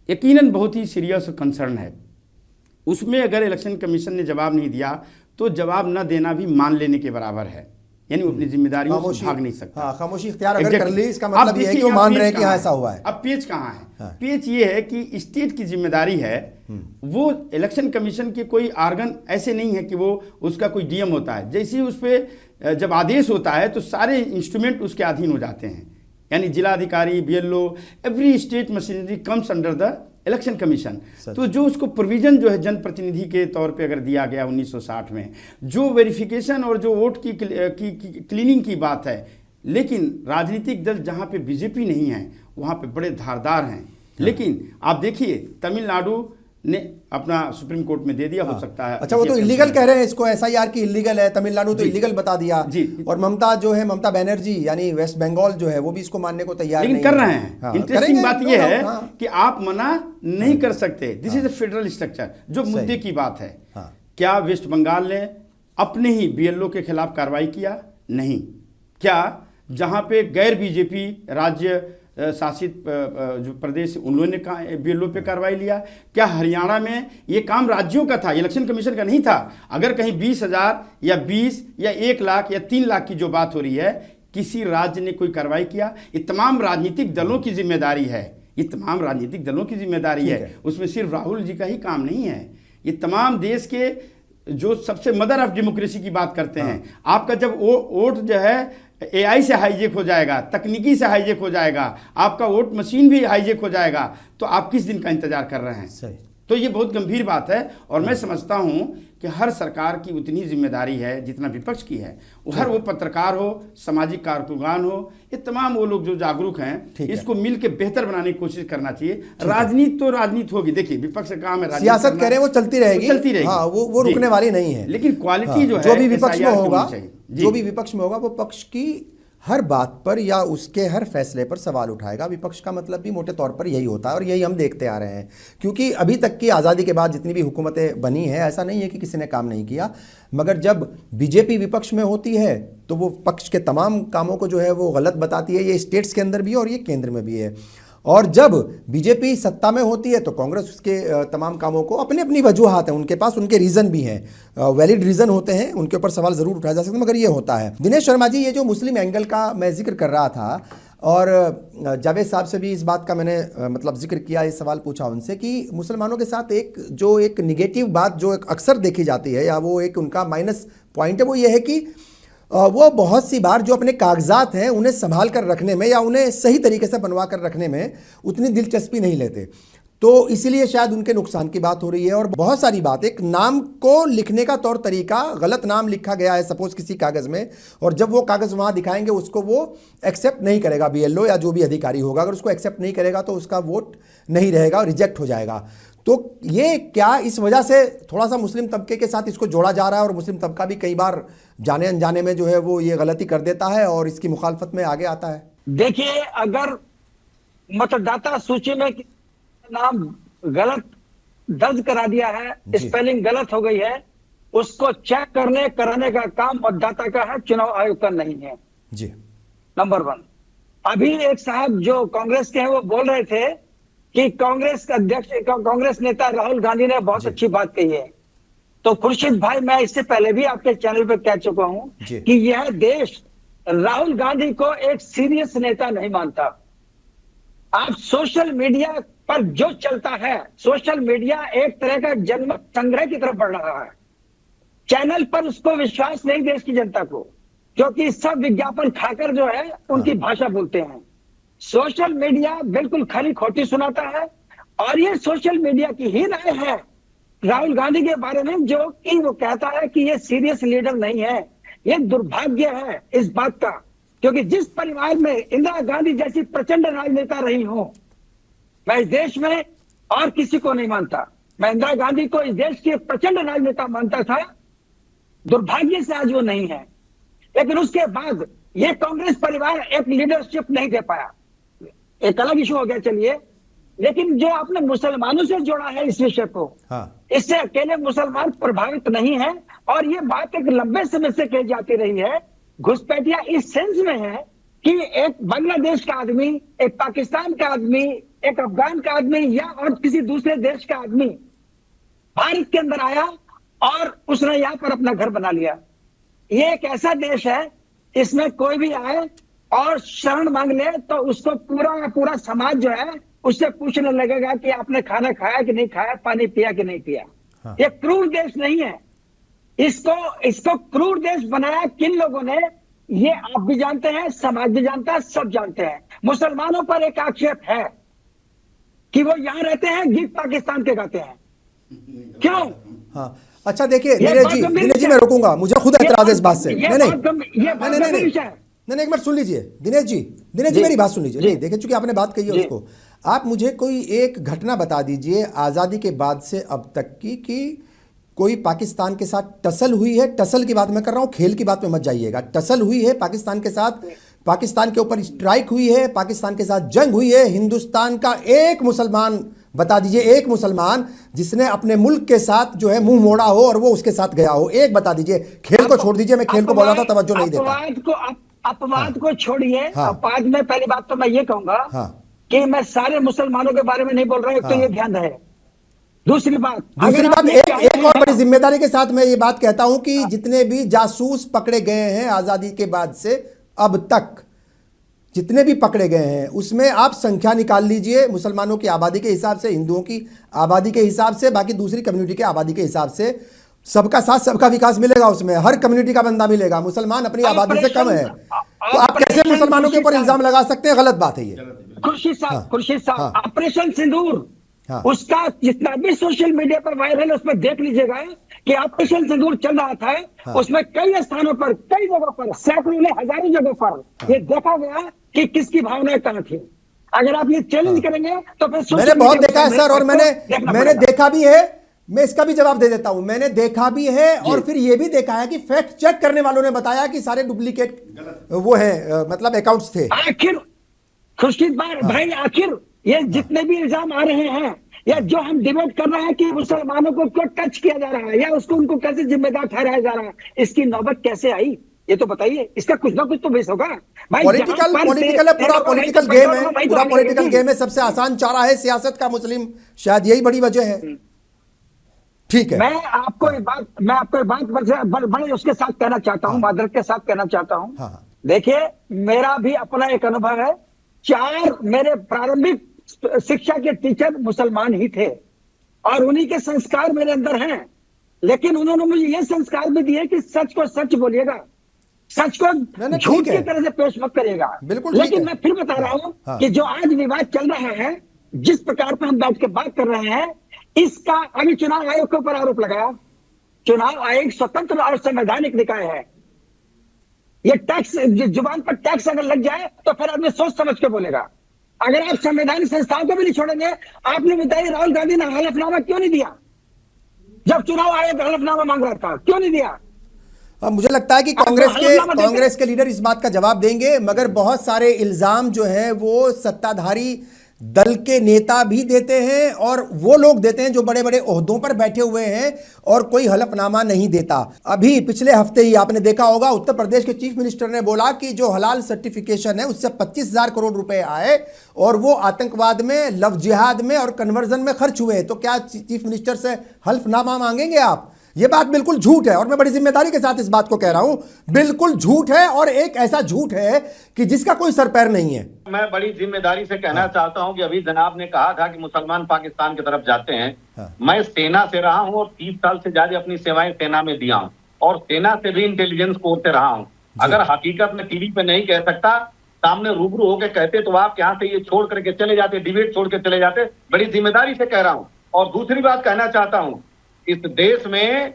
यकीनन बहुत ही सीरियस कंसर्न है, उसमें अगर इलेक्शन कमीशन ने जवाब नहीं दिया तो जवाब न देना भी मान लेने के बराबर है, यानी वो अपनी जिम्मेदारियों से भाग नहीं सकता। खामोशी इख्तियार अगर कर ली, इसका मतलब ये है कि वो मान रहे हैं कि हाँ ऐसा हुआ है। अब पेच कहाँ है? पेच ये है कि स्टेट की जिम्मेदारी है, वो इलेक्शन कमीशन के कोई आर्गन ऐसे नहीं है कि वो उसका कोई DM होता है, जैसे ही उस पर जब आदेश होता है तो सारे इंस्ट्रूमेंट उसके अधीन हो जाते हैं, यानी जिलाधिकारी, BLO, every state machinery comes under the election commission. तो जो उसको प्रोविजन जो है जनप्रतिनिधि के तौर पे अगर दिया गया 1960 में, जो वेरिफिकेशन और जो वोट की क्लीनिंग की बात है, लेकिन राजनीतिक दल जहाँ पे बीजेपी नहीं है वहाँ पे बड़े धारदार हैं। लेकिन आप देखिए तमिलनाडु ने अपना सुप्रीम कोर्ट में दे दिया, हो सकता है। अच्छा, वो तो इलीगल कह रहे हैं इसको, SIR की इलीगल है, तमिलनाडु तो इलीगल बता दिया जी। और ममता जो है, ममता बनर्जी यानी वेस्ट बंगाल जो है, वो भी इसको मानने को तैयार नहीं कर रहे हैं। इंटरेस्टिंग बात यह है कि आप मना नहीं कर सकते, this is a federal structure. जो मुद्दे की बात है, क्या वेस्ट बंगाल ने अपने ही BLO के खिलाफ कार्रवाई किया? नहीं। क्या जहां पे गैर बीजेपी राज्य शासित जो प्रदेश, उन्होंने BLO पे कार्रवाई लिया? क्या हरियाणा में ये काम राज्यों का था, इलेक्शन कमीशन का नहीं था? अगर कहीं 20,000 या 20 या 1 लाख या 3 लाख की जो बात हो रही है, किसी राज्य ने कोई कार्रवाई किया? ये तमाम राजनीतिक दलों की जिम्मेदारी है, ये तमाम राजनीतिक दलों की जिम्मेदारी है, उसमें सिर्फ राहुल जी का ही काम नहीं है। ये तमाम देश के जो सबसे मदर ऑफ डेमोक्रेसी की बात करते हैं, आपका जब वोट जो है AI से हाईजेक हो जाएगा, तकनीकी से हाईजेक हो जाएगा, आपका वोट मशीन भी हाईजेक हो जाएगा, तो आप किस दिन का इंतजार कर रहे हैं? सही। तो ये बहुत गंभीर बात है और मैं समझता हूं कि हर सरकार की उतनी जिम्मेदारी है जितना विपक्ष की है। हर वो पत्रकार हो, सामाजिक कारकुनान हो, ये तमाम वो लोग जो जागरूक हैं, इसको मिल के बेहतर बनाने की कोशिश करना चाहिए। राजनीति तो राजनीति होगी, देखिए विपक्ष का काम है, सियासत कह रहे हैं वो चलती रहेगी, हाँ, वो रुकने वाली नहीं है। लेकिन क्वालिटी जो है, जो भी विपक्ष में होगा, जो भी विपक्ष में होगा वो पक्ष की हर बात पर या उसके हर फैसले पर सवाल उठाएगा। विपक्ष का मतलब भी मोटे तौर पर यही होता है और यही हम देखते आ रहे हैं, क्योंकि अभी तक की आज़ादी के बाद जितनी भी हुकूमतें बनी हैं, ऐसा नहीं है कि किसी ने काम नहीं किया, मगर जब बीजेपी विपक्ष में होती है तो वो पक्ष के तमाम कामों को जो है वो गलत बताती है। ये स्टेट्स के अंदर भी है और ये केंद्र में भी है। और जब बीजेपी सत्ता में होती है तो कांग्रेस उसके तमाम कामों को, अपनी अपनी वजूहात हैं उनके पास, उनके रीज़न भी हैं, वैलिड रीज़न होते हैं, उनके ऊपर सवाल ज़रूर उठाया जा सकता है, मगर ये होता है। दिनेश शर्मा जी, ये जो मुस्लिम एंगल का मैं जिक्र कर रहा था और जावेद साहब से भी इस बात का मैंने मतलब जिक्र किया, ये सवाल पूछा उनसे कि मुसलमानों के साथ एक निगेटिव बात जो अक्सर देखी जाती है या वो एक उनका माइनस पॉइंट है, वो ये है कि वो बहुत सी बार जो अपने कागजात हैं उन्हें संभाल कर रखने में या उन्हें सही तरीके से बनवा कर रखने में उतनी दिलचस्पी नहीं लेते, तो इसीलिए शायद उनके नुकसान की बात हो रही है। और बहुत सारी बात, एक नाम को लिखने का तौर तरीका, गलत नाम लिखा गया है सपोज किसी कागज़ में, और जब वो कागज़ वहाँ दिखाएंगे उसको वो एक्सेप्ट नहीं करेगा, BLO या जो भी अधिकारी होगा, अगर उसको एक्सेप्ट नहीं करेगा तो उसका वोट नहीं रहेगा, रिजेक्ट हो जाएगा। तो ये क्या इस वजह से थोड़ा सा मुस्लिम तबके के साथ इसको जोड़ा जा रहा है और मुस्लिम तबका भी कई बार जाने अनजाने में जो है वो ये गलती कर देता है और इसकी मुखालफत में आगे आता है? देखिए, अगर मतदाता सूची में नाम गलत दर्ज करा दिया है, स्पेलिंग गलत हो गई है, उसको चेक कराने का काम मतदाता का है, चुनाव आयोग का नहीं है जी। नंबर 1। अभी एक साहब जो कांग्रेस के हैं वो बोल रहे थे कि कांग्रेस नेता राहुल गांधी ने बहुत अच्छी बात कही है। तो खुर्शीद भाई, मैं इससे पहले भी आपके चैनल पे कह चुका हूं कि यह देश राहुल गांधी को एक सीरियस नेता नहीं मानता। आप सोशल मीडिया पर जो चलता है, सोशल मीडिया एक तरह का जन्म संग्रह की तरफ बढ़ रहा है। चैनल पर उसको विश्वास नहीं देश की जनता को, क्योंकि सब विज्ञापन खाकर जो है उनकी भाषा बोलते हैं। सोशल मीडिया बिल्कुल खरी खोटी सुनाता है और ये सोशल मीडिया की ही राय है राहुल गांधी के बारे में, जो कि वो कहता है कि ये सीरियस लीडर नहीं है। ये दुर्भाग्य है इस बात का, क्योंकि जिस परिवार में इंदिरा गांधी जैसी प्रचंड राजनेता रही हो, मैं इस देश में और किसी को नहीं मानता। मैं इंदिरा गांधी को इस देश की प्रचंड राजनेता मानता था, दुर्भाग्य से आज वो नहीं है। लेकिन उसके बाद ये कांग्रेस परिवार एक लीडरशिप नहीं दे पाया, एक अलग इशू हो गया, चलिए। लेकिन जो आपने मुसलमानों से जोड़ा है इस विषय को, इससे अकेले मुसलमान प्रभावित नहीं है। और ये बात एक लंबे समय से कही जाती रही है। घुसपैठिया इस सेंस में है कि एक बांग्लादेश का आदमी, एक पाकिस्तान का आदमी, एक अफगान का आदमी या और किसी दूसरे देश का आदमी भारत के अंदर आया और उसने यहाँ पर अपना घर बना लिया। ये एक ऐसा देश है, इसमें कोई भी आए और शरण मांग ले तो उसको पूरा समाज जो है उससे पूछने लगेगा कि आपने खाना खाया कि नहीं खाया, पानी पिया कि नहीं पिया। ये क्रूर देश नहीं है। इसको क्रूर देश बनाया किन लोगों ने, ये आप भी जानते हैं, समाज भी जानता है, सब जानते हैं। मुसलमानों पर एक आक्षेप है कि वो यहां रहते हैं, गीत पाकिस्तान के गाते हैं। क्यों? हाँ, अच्छा देखिए दिनेश जी मैं रोकूंगा, मुझे खुद एतराज है इस बात से। नहीं, एक मिनट सुन लीजिए दिनेश जी मेरी बात सुन लीजिए। नहीं देखिए, चूंकि आपने बात कही है उसको, आप मुझे कोई एक घटना बता दीजिए आज़ादी के बाद से अब तक की कि कोई पाकिस्तान के साथ टसल हुई है। टसल की बात मैं कर रहा हूँ, खेल की बात में मत जाइएगा। टसल हुई है पाकिस्तान के साथ, पाकिस्तान के ऊपर स्ट्राइक हुई है, पाकिस्तान के साथ जंग हुई है। हिंदुस्तान का एक मुसलमान बता दीजिए, एक मुसलमान जिसने अपने मुल्क के साथ जो है मुंह मोड़ा हो और वो उसके साथ गया हो, एक बता दीजिए। खेल को छोड़ दीजिए, मैं खेल को बोला था, तवज्जो नहीं देता। अपवाद को छोड़िए। अपवाद में पहली बात तो मैं ये कहूंगा कि मैं सारे मुसलमानों के बारे में नहीं बोल रहा हूं, तो ये ध्यान रहे। दूसरी बात एक और बड़ी जिम्मेदारी के साथ मैं ये बात कहता हूं कि जितने भी जासूस पकड़े गए हैं आजादी के बाद से अब तक, जितने भी पकड़े गए हैं उसमें आप संख्या निकाल लीजिए, मुसलमानों की आबादी के हिसाब से, हिंदुओं की आबादी के हिसाब से, बाकी दूसरी कम्युनिटी के आबादी के हिसाब से, सबका साथ सबका विकास मिलेगा उसमें, हर कम्युनिटी का बंदा मिलेगा। मुसलमान अपनी आबादी से कम है, तो आप कैसे मुसलमानों के ऊपर इल्जाम लगा सकते हैं? गलत बात है ये। खुर्शीद साहब, ऑपरेशन सिंदूर हाँ। उसका जितना भी सोशल मीडिया पर वायरल है उसमें देख लीजिएगा कि ऑपरेशन सिंदूर चल रहा था। हाँ। उसमें कई स्थानों पर, कई जगहों पर, सैकड़ों ने हजारों जगहों पर ये देखा गया कि किसकी भावनाएं कहां थी। अगर आप ये चैलेंज करेंगे तो फिर मैंने बहुत देखा है सर, और मैंने देखा भी है। मैं इसका भी जवाब दे देता हूं, मैंने देखा भी है और फिर ये भी देखा है कि फैक्ट चेक करने वालों ने बताया कि सारे डुप्लीकेट वो हैं, मतलब अकाउंट्स थे। आखिर खुर्शीद भाई, आखिर ये जितने भी इल्जाम आ रहे हैं या जो हम डिबेट कर रहे हैं कि मुसलमानों को क्यों टच किया जा रहा है या उसको उनको कैसे जिम्मेदार ठहराया जा रहा है, इसकी नौबत कैसे आई ये तो बताइए। इसका कुछ ना कुछ तो बेस होगा भाई। पॉलिटिकल है, पूरा पॉलिटिकल गेम है, पूरा पॉलिटिकल गेम है। सबसे आसान चारा है सियासत का मुस्लिम, शायद यही बड़ी वजह है। ठीक है, मैं आपको एक बात बड़े उसके साथ कहना चाहता हूं, मादरत के साथ कहना चाहता हूं। हाँ। देखिए, मेरा भी अपना एक अनुभव है। 4 मेरे प्रारंभिक शिक्षा के टीचर मुसलमान ही थे और उन्हीं के संस्कार मेरे अंदर हैं। लेकिन उन्होंने मुझे ये संस्कार भी दिए कि सच को सच बोलिएगा, सच को झूठ की तरह से पेश मत करिएगा। लेकिन मैं फिर बता रहा हूं कि जो आज विवाद चल रहा है, जिस प्रकार पर हम बैठ के बात कर रहे हैं, इसका अभी चुनाव आयोग के ऊपर आरोप लगाया। चुनाव आयोग स्वतंत्र और संवैधानिक निकाय है। ये टैक्स, जुबान पर टैक्स अगर लग जाए तो फिर आदमी सोच समझ के बोलेगा। अगर आप संवैधानिक संस्थाओं को भी नहीं छोड़ेंगे, आपने बताइए राहुल गांधी ने हलफनामा क्यों नहीं दिया जब चुनाव आयोग हलफनामा मांग रहा था? क्यों नहीं दिया? अब मुझे लगता है कि कांग्रेस के लीडर इस बात का जवाब देंगे, मगर बहुत सारे इल्जाम जो है वो सत्ताधारी दल के नेता भी देते हैं और वो लोग देते हैं जो बड़े बड़े ओहदों पर बैठे हुए हैं, और कोई हलफनामा नहीं देता। अभी पिछले हफ्ते ही आपने देखा होगा, उत्तर प्रदेश के चीफ मिनिस्टर ने बोला कि जो हलाल सर्टिफिकेशन है उससे 25,000 करोड़ रुपए आए और वो आतंकवाद में, लव जिहाद में और कन्वर्जन में खर्च हुए। तो क्या चीफ मिनिस्टर से हल्फनामा मांगेंगे आप? ये बात बिल्कुल झूठ है और मैं बड़ी जिम्मेदारी के साथ इस बात को कह रहा हूं। बिल्कुल झूठ है, और एक ऐसा झूठ है कि जिसका कोई सर पैर नहीं है। मैं बड़ी जिम्मेदारी से कहना चाहता हूं कि अभी जनाब ने कहा था कि मुसलमान पाकिस्तान की तरफ जाते हैं। मैं सेना से रहा हूं और 30 साल से ज्यादा अपनी सेवाएं सेना में दिया हूं और सेना से भी इंटेलिजेंस कोर से रहा हूं। अगर हकीकत में टीवी पे नहीं कह सकता, सामने रूबरू होकर कहते तो आप यहाँ से ये छोड़ करके चले जाते, डिबेट छोड़ के चले जाते। बड़ी जिम्मेदारी से कह रहा हूं। और दूसरी बात कहना चाहता हूं, इस देश में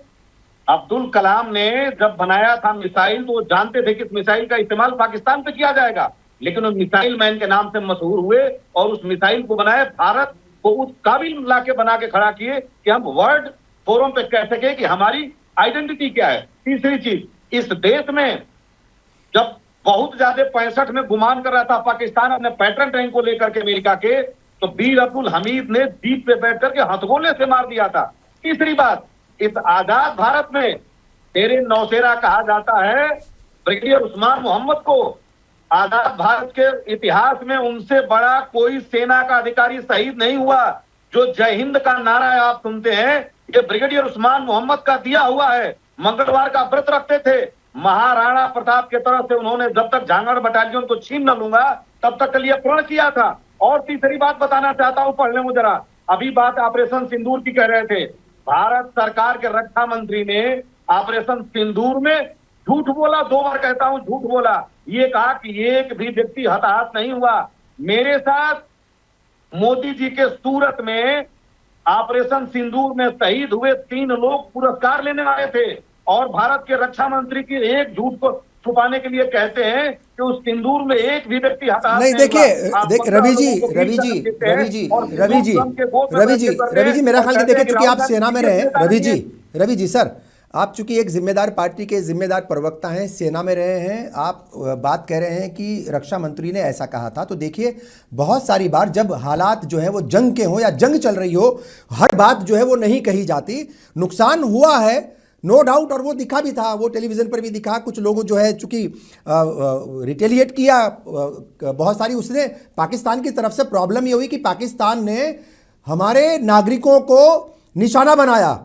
अब्दुल कलाम ने जब बनाया था मिसाइल तो वो जानते थे कि इस मिसाइल का इस्तेमाल पाकिस्तान पे किया जाएगा, लेकिन वो मिसाइल मैन के नाम से मशहूर हुए और उस मिसाइल को बनाए, भारत को उस काबिल लाके बना के खड़ा किए कि हम वर्ल्ड फोरम पे कह सके कि हमारी आइडेंटिटी क्या है। तीसरी चीज, इस देश में जब बहुत ज्यादा 65 में गुमान कर रहा था पाकिस्तान अपने पैटर्न टैंक को लेकर के अमेरिका के, तो बीर अब्दुल हमीद ने जीप पे बैठ करके हथगोले से मार दिया था। तीसरी बात, इस आजाद भारत में तेरे नौसेरा कहा जाता है ब्रिगेडियर उस्मान मोहम्मद को। आजाद भारत के इतिहास में उनसे बड़ा कोई सेना का अधिकारी शहीद नहीं हुआ। जो जय हिंद का नारा आप सुनते हैं, ये ब्रिगेडियर उस्मान मोहम्मद का दिया हुआ है। मंगलवार का व्रत रखते थे। महाराणा प्रताप के तरफ से उन्होंने जब तक झांगड़ बटालियन को छीन न लूंगा तब तक के लिए प्रण किया था। और तीसरी बात बताना चाहता हूं, पढ़ने में जरा, अभी बात ऑपरेशन सिंदूर की कह रहे थे। भारत सरकार के रक्षा मंत्री ने ऑपरेशन सिंदूर में झूठ बोला, 2 बार कहता हूं झूठ बोला। ये कहा कि एक भी व्यक्ति हताहत नहीं हुआ। मेरे साथ मोदी जी के सूरत में ऑपरेशन सिंदूर में शहीद हुए 3 लोग पुरस्कार लेने आए थे और भारत के रक्षा मंत्री की एक झूठ को छुपाने के लिए कहते हैं कि उस सिंदूर में एक भी व्यक्ति हताहत नहीं। देखिए रवि जी मेरा ख्याल देखें, चूंकि आप सेना में रहे, रवि जी सर, आप चूंकि एक जिम्मेदार पार्टी के जिम्मेदार प्रवक्ता हैं, सेना में रहे हैं, आप बात कह रहे हैं कि रक्षा मंत्री ने ऐसा कहा था। तो देखिए, बहुत सारी बार जब हालात जो है वो जंग के हो या जंग चल रही हो, हर बात जो है वो नहीं कही जाती। नुकसान हुआ है नो डाउट, और वो दिखा भी था, वो टेलीविज़न पर भी दिखा। कुछ लोगों जो है चूंकि रिटेलिएट किया बहुत सारी, उसने पाकिस्तान की तरफ से प्रॉब्लम ये हुई कि पाकिस्तान ने हमारे नागरिकों को निशाना बनाया,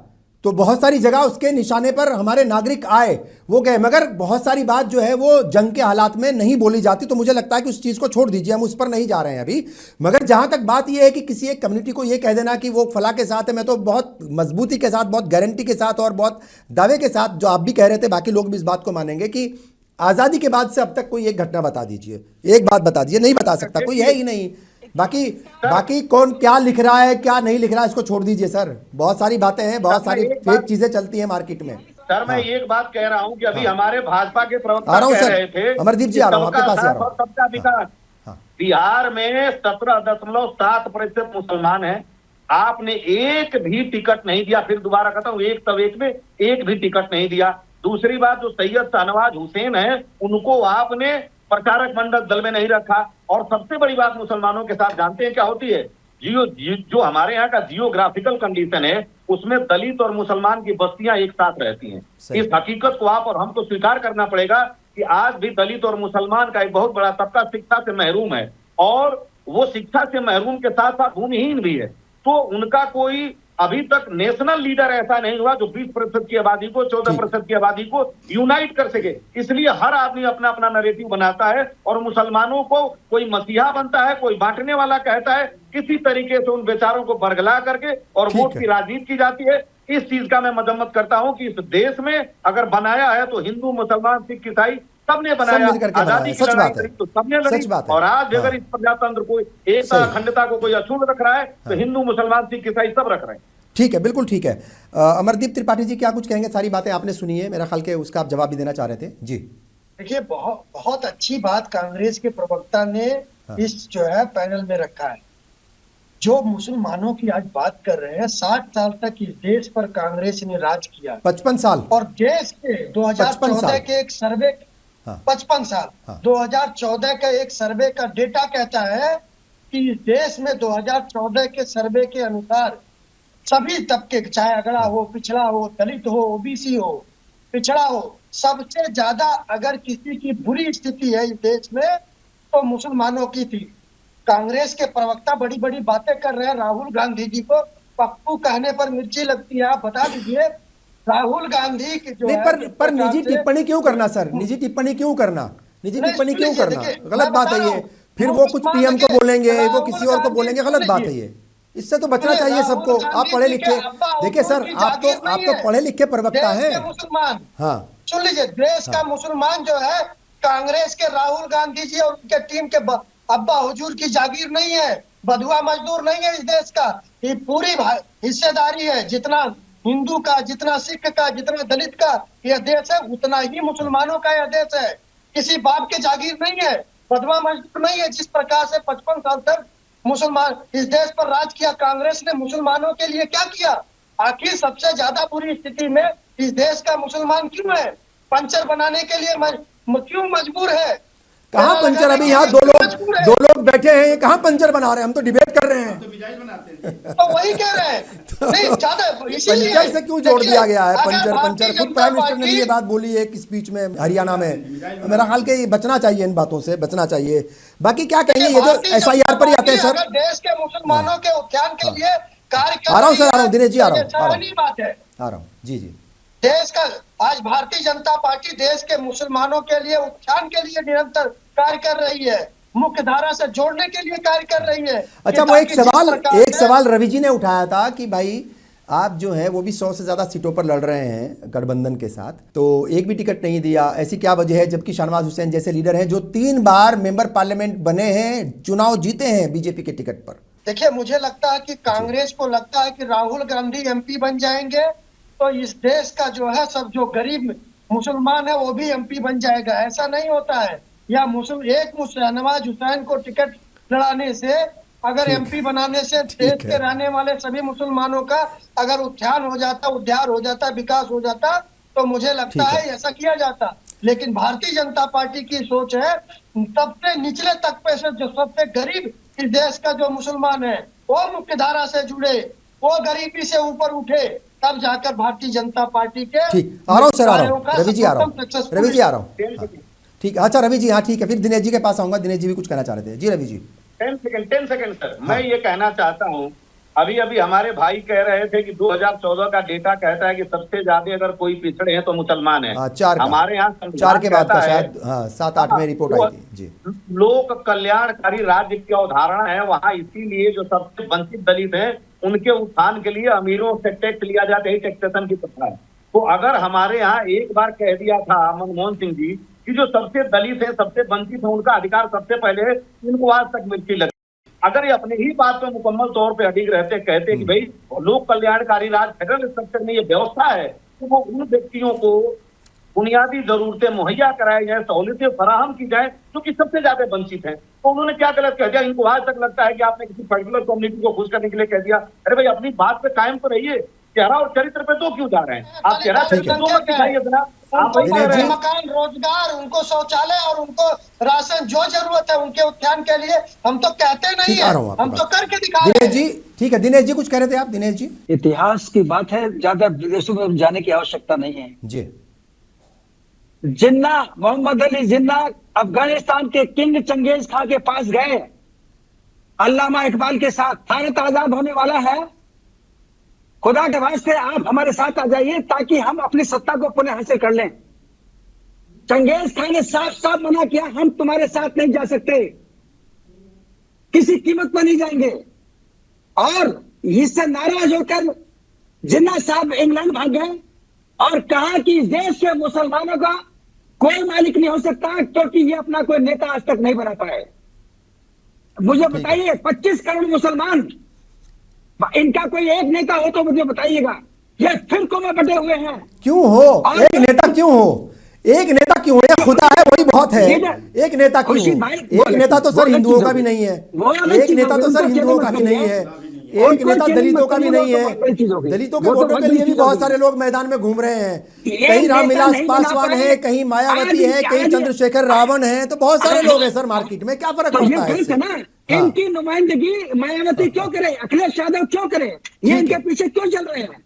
तो बहुत सारी जगह उसके निशाने पर हमारे नागरिक आए, वो गए, मगर बहुत सारी बात जो है वो जंग के हालात में नहीं बोली जाती। तो मुझे लगता है कि उस चीज़ को छोड़ दीजिए, हम उस पर नहीं जा रहे हैं अभी। मगर जहाँ तक बात ये है कि किसी एक कम्युनिटी को ये कह देना कि वो फला के साथ है, मैं तो बहुत मजबूती के साथ, बहुत गारंटी के साथ और बहुत दावे के साथ, जो आप भी कह रहे थे, बाकी लोग भी इस बात को मानेंगे कि आज़ादी के बाद से अब तक कोई एक घटना बता दीजिए, एक बात बता दीजिए। नहीं बता सकता कोई, है ही नहीं। बाकी कौन क्या लिख रहा है क्या नहीं लिख रहा है इसको छोड़ दीजिए सर, बहुत सारी बातें हैं, बहुत सारी फेक चीजें चलती हैं मार्केट में। सर मैं एक बात कह रहा हूं कि अभी हमारे भाजपा के आ प्रवक्ता रहा हूं कह सर, रहे थे अमरदीप जी आ रहा हूं, आपके पास ही आ रहा हूं। सबका विकास। बिहार में 17.7% मुसलमान हैं, आपने एक भी टिकट नहीं दिया। फिर दोबारा कहता हूं, एक तवेक में एक भी टिकट नहीं दिया। दूसरी बात, जो सैयद शाहनवाज हुसैन है उनको आपने प्रचारक मंडल दल में नहीं रखा। और सबसे बड़ी बात मुसलमानों के साथ जानते हैं क्या होती है? जो हमारे यहाँ का जियोग्राफिकल कंडीशन है उसमें दलित और मुसलमान की बस्तियां एक साथ रहती हैं। इस हकीकत को आप और हमको स्वीकार करना पड़ेगा कि आज भी दलित और मुसलमान का एक बहुत बड़ा तबका शिक्षा से महरूम है, और वो शिक्षा से महरूम के साथ साथ भूमिहीन भी है। तो उनका कोई अभी तक नेशनल लीडर ऐसा नहीं हुआ जो 20% की आबादी को, 14% की आबादी को यूनाइट कर सके। इसलिए हर आदमी अपना अपना नैरेटिव बनाता है और मुसलमानों को कोई मसीहा बनता है, कोई बांटने वाला कहता है। किसी तरीके से उन बेचारों को बरगला करके और वोट की राजनीति की जाती है। इस चीज का मैं मजम्मत करता हूं कि इस देश में अगर बनाया है तो हिंदू, मुसलमान, सिख, ईसाई सबने बनाया। आजादी की लड़ाई लड़ी तो सबने लड़ी। और आज अगर इस प्रजातंत्र को एकता अखंडता को कोई अछूत रख रहा है तो हिंदू, मुसलमान, सिख, ईसाई सब रख रहे हैं। ठीक है, बिल्कुल ठीक है। अमरदीप त्रिपाठी जी क्या कुछ कहेंगे? सारी बातें आपने सुनी है, मेरा ख्याल के उसका आप जवाब भी देना चाह रहे थे जी। देखिए, बहुत अच्छी बात कांग्रेस के प्रवक्ता ने इस जो है पैनल में रखा है। जो मुसलमानों की आज बात कर रहे हैं, 60 साल तक इस देश पर कांग्रेस ने राज किया, 55 साल, और देश के 2014 के एक सर्वे 55 साल 2014 का एक सर्वे का डेटा कहता है कि इस देश में 2014 के सर्वे के अनुसार सभी तबके, चाहे अगड़ा हो, पिछड़ा हो, दलित हो, ओबीसी हो, पिछड़ा हो, सबसे ज्यादा अगर किसी की बुरी स्थिति है इस देश में तो मुसलमानों की थी। कांग्रेस के प्रवक्ता बड़ी बड़ी बातें कर रहे हैं। राहुल गांधी जी को पप्पू कहने पर मिर्ची लगती है। आप बता दीजिए, राहुल गांधी की जो नहीं, पर निजी टिप्पणी क्यों करना सर? निजी टिप्पणी क्यों करना? निजी टिप्पणी क्यों करना? गलत बात है ये। फिर वो कुछ पीएम को बोलेंगे, वो किसी और को बोलेंगे, गलत बात है ये। इससे तो बचना चाहिए सबको। आप पढ़े लिखे, देखिए सर, आप तो पढ़े लिखे प्रवक्ता हैं। मुसलमान, हाँ सुन लीजिए, देश का मुसलमान जो है कांग्रेस के राहुल गांधी जी और उनके टीम के अब्बा हुजूर की जागीर नहीं है, बधुआ मजदूर नहीं है। इस देश का ये पूरी हिस्सेदारी है। जितना हिंदू का, जितना सिख का, जितना दलित का यह देश है, उतना ही मुसलमानों का यह देश है। किसी बाप के जागीर नहीं है, बधुआ मजदूर नहीं है। जिस प्रकार से 55 साल तक मुसलमान इस देश पर राज किया, कांग्रेस ने मुसलमानों के लिए क्या किया? आखिर सबसे ज्यादा बुरी स्थिति में इस देश का मुसलमान क्यों है? पंचर बनाने के लिए क्यों मजबूर है? कहाँ पंचर? अभी यहाँ दो लोग बैठे हैं, ये कहाँ पंचर बना रहे हैं? हम तो डिबेट कर रहे हैं। तो वही कह रहे हैं। नहीं, ज्यादा पंचर से क्यों जोड़ दिया गया है? पंचर खुद प्राइम मिनिस्टर ने भी ये बात बोली है एक स्पीच में हरियाणा में। मेरा ख्याल के बचना चाहिए, इन बातों से बचना चाहिए। बाकी क्या कहेंगे ये जो SIR पर ही आते हैं सर? देश के मुसलमानों के उत्थान के लिए कार्य आ रहा हूँ सर, आ रहा हूँ दिनेश जी, आ रहा हूँ बात है, आ रहा हूँ जी जी। देश का आज भारतीय जनता पार्टी देश के मुसलमानों के लिए उत्थान के लिए निरंतर कार्य कर रही है, मुख्य धारा से जोड़ने के लिए कार्य कर रही है। अच्छा, वो एक सवाल रवि जी ने उठाया था कि भाई आप जो है वो भी 100 से ज्यादा सीटों पर लड़ रहे हैं गठबंधन के साथ, तो एक भी टिकट नहीं दिया, ऐसी क्या वजह है? जबकि शाहनवाज हुसैन जैसे लीडर हैं जो 3 बार मेंबर पार्लियामेंट बने हैं, चुनाव जीते हैं बीजेपी के टिकट पर। देखिए, मुझे लगता है कि कांग्रेस को लगता है कि राहुल गांधी MP बन जाएंगे तो इस देश का जो है सब जो गरीब मुसलमान है वो भी MP बन जाएगा। ऐसा नहीं होता है। या शाहनवाज हुसैन को टिकट लड़ाने से, अगर MP बनाने से देश के रहने वाले सभी मुसलमानों का अगर उत्थान हो जाता, उद्धार हो जाता, विकास हो जाता, तो मुझे लगता है ऐसा किया जाता। लेकिन भारतीय जनता पार्टी की सोच है सबसे निचले तबके से जो सबसे गरीब इस देश का जो मुसलमान है वो मुख्य धारा से जुड़े, वो गरीबी से ऊपर उठे, तब जाकर भारतीय जनता पार्टी के। ठीक, आ रहा हूँ सर, आ रहा हूँ रवि जी, आ रहा हूँ रवि जी, आ रहा हूँ। ठीक, अच्छा रवि जी, हाँ ठीक है, फिर दिनेश जी के पास आऊंगा। दिनेश जी भी कुछ कहना चाह रहे थे। जी रवि जी। 10 सेकंड सर, मैं ये कहना चाहता हूँ, अभी हमारे भाई कह रहे थे कि 2014 का डेटा कहता है कि सबसे ज्यादा अगर कोई पिछड़े हैं तो मुसलमान है। हमारे यहाँ 4 के बाद का शायद 7-8 में रिपोर्ट आई थी जी। लोक कल्याणकारी राज्य की अवधारणा है वहाँ, इसीलिए जो सबसे वंचित दलित हैं उनके उत्थान के लिए अमीरों से टैक्स लिया जाता है, टैक्सेशन की प्रथा है। तो अगर हमारे यहाँ एक बार कह दिया था मनमोहन सिंह जी कि जो सबसे दलित है, सबसे वंचित है, उनका अधिकार सबसे पहले, इनको आज तक मिर्ची लगी। अगर ये अपनी ही बात पे मुकम्मल तौर पे अडिग रहते, कहते कि भाई लोक कल्याणकारी राज फेडरल स्ट्रक्चर में ये व्यवस्था है, तो वो उन व्यक्तियों को बुनियादी जरूरतें मुहैया कराई जाए, सहूलियतें फराहम की जाए जो कि सबसे ज्यादा वंचित हैं। तो उन्होंने क्या गलत कह दिया? इनको आज तक लगता है कि आपने किसी पर्टिकुलर कम्युनिटी को खुश करने के लिए कह दिया। अरे भाई अपनी बात पे कायम तो रहिए, चेहरा और चरित्र पे तो क्यों जा रहे हैं आप? चेहरा चरित्र तो मत दिखाइए जरा। आप वही कह रहे हैं मकान, रोजगार, उनको शौचालय और उनको राशन जो जरूरत है उनके उत्थान के लिए हम तो कहते नहीं है, हम तो करके दिखा रहे हैं। दिनेश जी, ठीक है, दिनेश जी कुछ कह रहे थे आप? दिनेश जी, इतिहास की बात है, ज्यादा विदेशों में जाने की आवश्यकता नहीं है जी। जिन्ना, मोहम्मद अली जिन्ना अफगानिस्तान के किंग चंगेज खां के पास गए अल्लामा इकबाल के साथ, भारत आजाद होने वाला है, खुदा के वास्ते आप हमारे साथ आ जाइए ताकि हम अपनी सत्ता को पुनः हासिल कर लें। चंगेज खान ने साफ साफ मना किया, हम तुम्हारे साथ नहीं जा सकते, किसी कीमत पर नहीं जाएंगे। और इससे नाराज होकर जिन्ना साहब इंग्लैंड भाग गए और कहा कि इस देश के मुसलमानों का कोई मालिक नहीं हो सकता क्योंकि ये अपना कोई नेता आज तक नहीं बना पाए। मुझे बताइए 25 करोड़ मुसलमान, इनका कोई एक नेता हो तो मुझे बताइएगा। ये फिरकों में बटे हुए हैं। क्यों हो? एक नेता क्यों हो? एक नेता क्यों है? खुदा है वही बहुत है। एक नेता क्यों? एक नेता तो सर हिंदुओं का भी नहीं है, एक नेता तो सर हिंदुओं का भी नहीं है, एक नेता दलितों का भी नहीं है। दलितों के वोटों के लिए भी बहुत सारे लोग मैदान में घूम रहे हैं। कहीं रामविलास पासवान है, कहीं मायावती है, कहीं चंद्रशेखर रावण है, तो बहुत सारे लोग हैं सर मार्केट में। क्या फर्क पड़ता है इससे? इनकी नुमाइंदगी मायावती क्यों करे, अखिलेश यादव क्यों करे, ये इनके पीछे क्यों चल रहे हैं,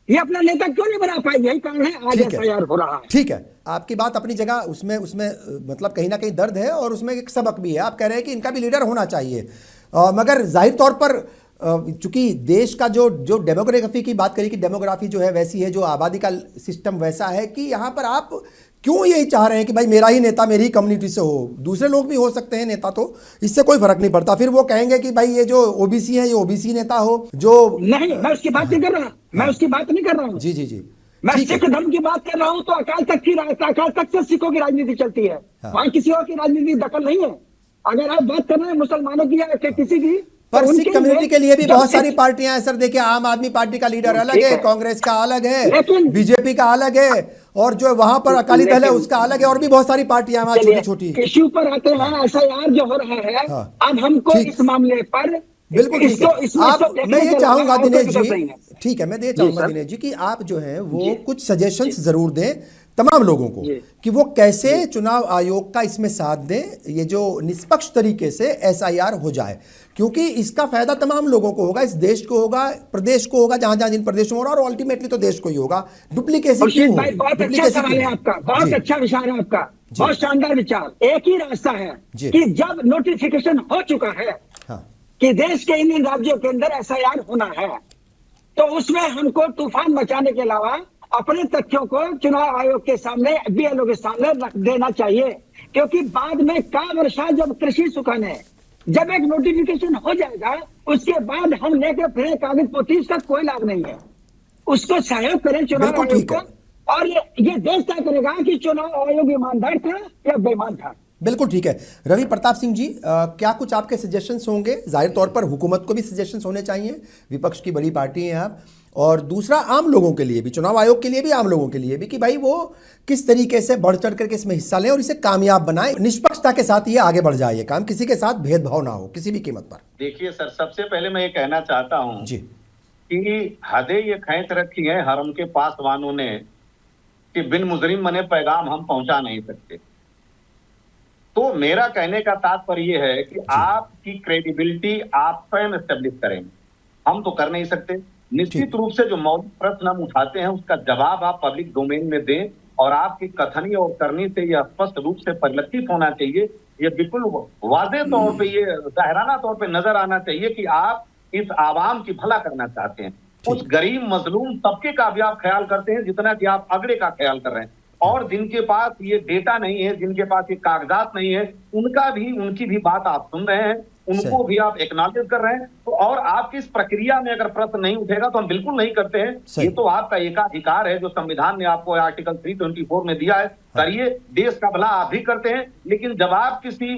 ये अपना नेता क्यों नहीं बना पाए? यही कारण है आज एफआईआर हो रहा है। ठीक है, आपकी बात अपनी जगह, उसमें मतलब कहीं ना कहीं दर्द है और उसमें एक सबक भी है। आप कह रहे हैं कि इनका भी लीडर होना चाहिए, मगर जाहिर तौर पर चूंकि देश का जो डेमोग्राफी की बात करी कि डेमोग्राफी जो है वैसी है, जो आबादी का सिस्टम वैसा है कि यहाँ पर आप क्यों यही चाह रहे हैं कि भाई मेरा ही नेता मेरी ही कम्युनिटी से हो? दूसरे लोग भी हो सकते हैं नेता, तो इससे कोई फर्क नहीं पड़ता। फिर वो कहेंगे कि भाई ये जो ओबीसी है ये ओबीसी नेता हो जो नहीं, मैं उसकी बात नहीं कर रहा, मैं उसकी बात नहीं कर रहा हूँ। जी जी जी, मैं सिख धर्म की बात कर रहा हूँ। तो अकाल तख्त से सिखों की राजनीति चलती है, वहाँ किसी और की राजनीति दखल नहीं है। अगर आप बात कर रहे हैं मुसलमानों की या किसी की, पर सिख कम्युनिटी के लिए भी बहुत सारी पार्टियां हैं सर। देखिए, आम आदमी पार्टी का लीडर अलग है, कांग्रेस का अलग है, बीजेपी का अलग है, और जो वहां पर अकाली दल है उसका अलग है, और भी बहुत सारी पार्टियां वहां छोटी छोटी। इश्यू पर आते हैं, एसआईआर जो हो रहा है, अब हमको इस मामले पर बिल्कुल ठीक है। आप, मैं ये चाहूंगा दिनेश जी, ठीक है, मैं ये चाहूंगा दिनेश जी कि आप जो है वो कुछ सजेशंस जरूर दें तमाम लोगों को कि वो कैसे चुनाव आयोग का इसमें साथ दें, ये जो निष्पक्ष तरीके से एसआईआर हो जाए, क्योंकि इसका फायदा तमाम लोगों को होगा, इस देश को होगा, प्रदेश को होगा, जहां जहां जिन प्रदेशों में, और अल्टीमेटली तो देश को ही होगा। डुप्लीकेसी क्यों? बहुत अच्छा सवाल है आपका, बहुत अच्छा विचार है आपका, बहुत शानदार विचार। एक ही रास्ता है कि जब नोटिफिकेशन हो चुका है कि देश के इन राज्यों के अंदर एसआईआर होना है, तो उसमें हमको तूफान मचाने के अलावा अपने तथ्यों को चुनाव आयोग के सामने, बीएलओ के सामने रख देना चाहिए। क्योंकि बाद में का वर्षा जब कृषि सुखान है, जब एक नोटिफिकेशन हो जाएगा उसके बाद हम लेकर फिर कागज पोती, इसका कोई लाभ नहीं है। उसको सहयोग करें चुनाव आयोग को, और ये देश तय करेगा कि चुनाव आयोग ईमानदार था या बेईमान था। बिल्कुल ठीक है। रवि प्रताप सिंह जी, क्या कुछ आपके सजेशंस होंगे? जाहिर तौर पर हुकूमत को भी सजेशंस होने चाहिए, विपक्ष की बड़ी पार्टी हैं आप, और दूसरा आम लोगों के लिए भी, चुनाव आयोग के लिए भी, आम लोगों के लिए भी, कि भाई वो किस तरीके से बढ़ चढ़ करके इसमें हिस्सा लें और इसे कामयाब बनाएं, निष्पक्षता के साथ ये आगे बढ़ जाए, ये काम, किसी के साथ भेदभाव ना हो किसी भी कीमत पर। देखिए सर, सबसे पहले मैं ये कहना चाहता हूँ जी कि हदें ये खींच रखी है हरम के पासवानों ने कि बिन मुजरिम बने पैगाम हम पहुंचा नहीं सकते। तो मेरा कहने का तात्पर्य ये है कि आपकी क्रेडिबिलिटी आप स्वयं एस्टेब्लिश करें, हम तो कर नहीं सकते। निश्चित रूप से जो मौलिक प्रश्न हम उठाते हैं उसका जवाब आप पब्लिक डोमेन में दें, और आपकी कथनी और करनी से यह स्पष्ट रूप से परिलक्षित होना चाहिए, ये बिल्कुल वाज़ेह तौर पे, ये जाहिराना तौर पे नजर आना चाहिए कि आप इस आवाम की भला करना चाहते हैं। उस गरीब मजलूम तबके का भी आप ख्याल करते हैं जितना कि आप अगड़े का ख्याल कर रहे हैं। और जिनके पास ये डेटा नहीं है, जिनके पास ये कागजात नहीं है, उनकी भी बात आप सुन रहे हैं, उनको भी आप एक्नॉलेज कर रहे हैं। तो और आपकी इस प्रक्रिया में अगर प्रश्न नहीं उठेगा तो हम बिल्कुल नहीं करते हैं। ये तो आपका एकाधिकार है जो संविधान ने आपको आर्टिकल 324 में दिया है, करिए, देश का भला आप भी करते हैं। लेकिन जब आप किसी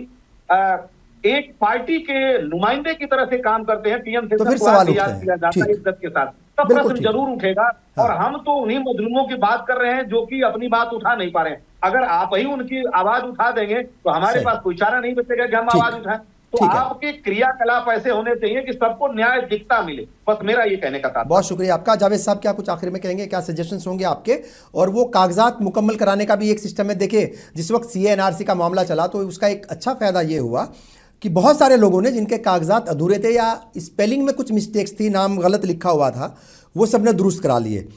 एक पार्टी के नुमाइंदे की तरह से काम करते हैं, पीएम तो फिर सेशन को सवाल याद उठते किया हैं। जाता है ठीक। इज्जत के साथ, तब बिल्कुल प्रश्न ठीक है। जरूर उठेगा। हाँ। और हम तो उन्हीं मजलूमों की बात कर रहे हैं जो कि अपनी बात उठा नहीं पा रहे हैं। अगर आप ही उनकी आवाज उठा देंगे तो हमारे सही। पास कोई चारा नहीं बचेगा कि हम ठीक। आवाज उठाएं। तो ठीक है। आपके क्रियाकलाप ऐसे होने चाहिए कि सबको न्याय दिखता मिले, बस मेरा ये कहने का तात्पर्य। बहुत शुक्रिया आपका। जावेद साहब, क्या कुछ आखिर में कहेंगे, क्या सजेशंस होंगे आपके? और वो कागजात मुकम्मल कराने का भी एक सिस्टम है। देखिए, जिस वक्त CA/NRC का मामला चला तो उसका एक अच्छा फायदा ये हुआ कि बहुत सारे लोगों ने जिनके कागजात अधूरे थे या स्पेलिंग में कुछ मिस्टेक्स थी, नाम गलत लिखा हुआ था, वो सब ने दुरुस्त करा लिए।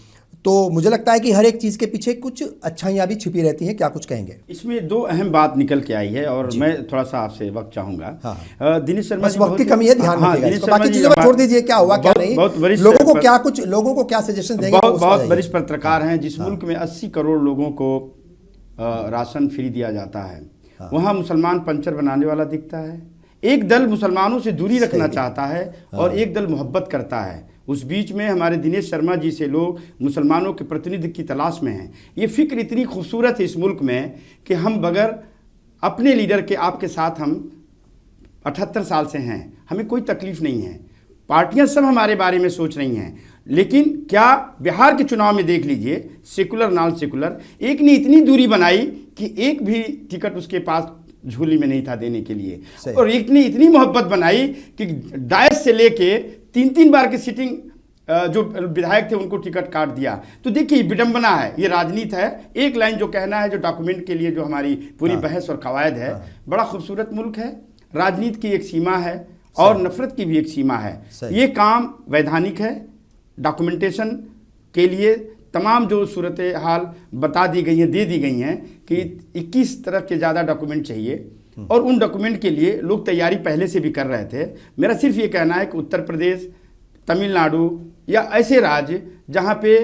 तो मुझे लगता है कि हर एक चीज़ के पीछे कुछ अच्छाइयाँ भी छिपी रहती हैं। क्या कुछ कहेंगे? इसमें दो अहम बात निकल के आई है और मैं थोड़ा सा आपसे वक्त चाहूंगा। हाँ। दिनेश शर्मा बस जी वक्त की कमी है, ध्यान रखिएगा दिनेश इसको। शर्मा बाकी जी चीज़ों पर छोड़ दीजिए, क्या हुआ क्या नहीं, बहुत वरिष्ठ लोगों को क्या सजेशन देंगे? बहुत वरिष्ठ पत्रकार हैं। जिस मुल्क में 80 करोड़ लोगों को राशन फ्री दिया जाता है, वहाँ मुसलमान पंचर बनाने वाला दिखता है। एक दल मुसलमानों से दूरी रखना चाहता है और एक दल मोहब्बत करता है। उस बीच में हमारे दिनेश शर्मा जी से लोग मुसलमानों के प्रतिनिधि की तलाश में हैं। ये फिक्र इतनी खूबसूरत है इस मुल्क में कि हम बगैर अपने लीडर के आपके साथ हम 78 साल से हैं, हमें कोई तकलीफ नहीं है। पार्टियां सब हमारे बारे में सोच रही हैं, लेकिन क्या बिहार के चुनाव में देख लीजिए, सेकुलर नॉन सेकुलर, एक ने इतनी दूरी बनाई कि एक भी टिकट उसके पास झोली में नहीं था देने के लिए, और एक ने इतनी मोहब्बत बनाई कि डायस से लेके 3-3 बार की सिटिंग जो विधायक थे उनको टिकट काट दिया। तो देखिए विडंबना है, ये राजनीति है। एक लाइन जो कहना है, जो डॉक्यूमेंट के लिए जो हमारी पूरी बहस और कवायद है, बड़ा खूबसूरत मुल्क है। राजनीति की एक सीमा है और नफरत की भी एक सीमा है। ये काम वैधानिक है। डॉक्यूमेंटेशन के लिए तमाम जो सूरत हाल बता दी गई हैं, दे दी गई हैं कि 21 तरह के ज़्यादा डॉक्यूमेंट चाहिए, और उन डॉक्यूमेंट के लिए लोग तैयारी पहले से भी कर रहे थे। मेरा सिर्फ ये कहना है कि उत्तर प्रदेश, तमिलनाडु या ऐसे राज्य जहाँ पे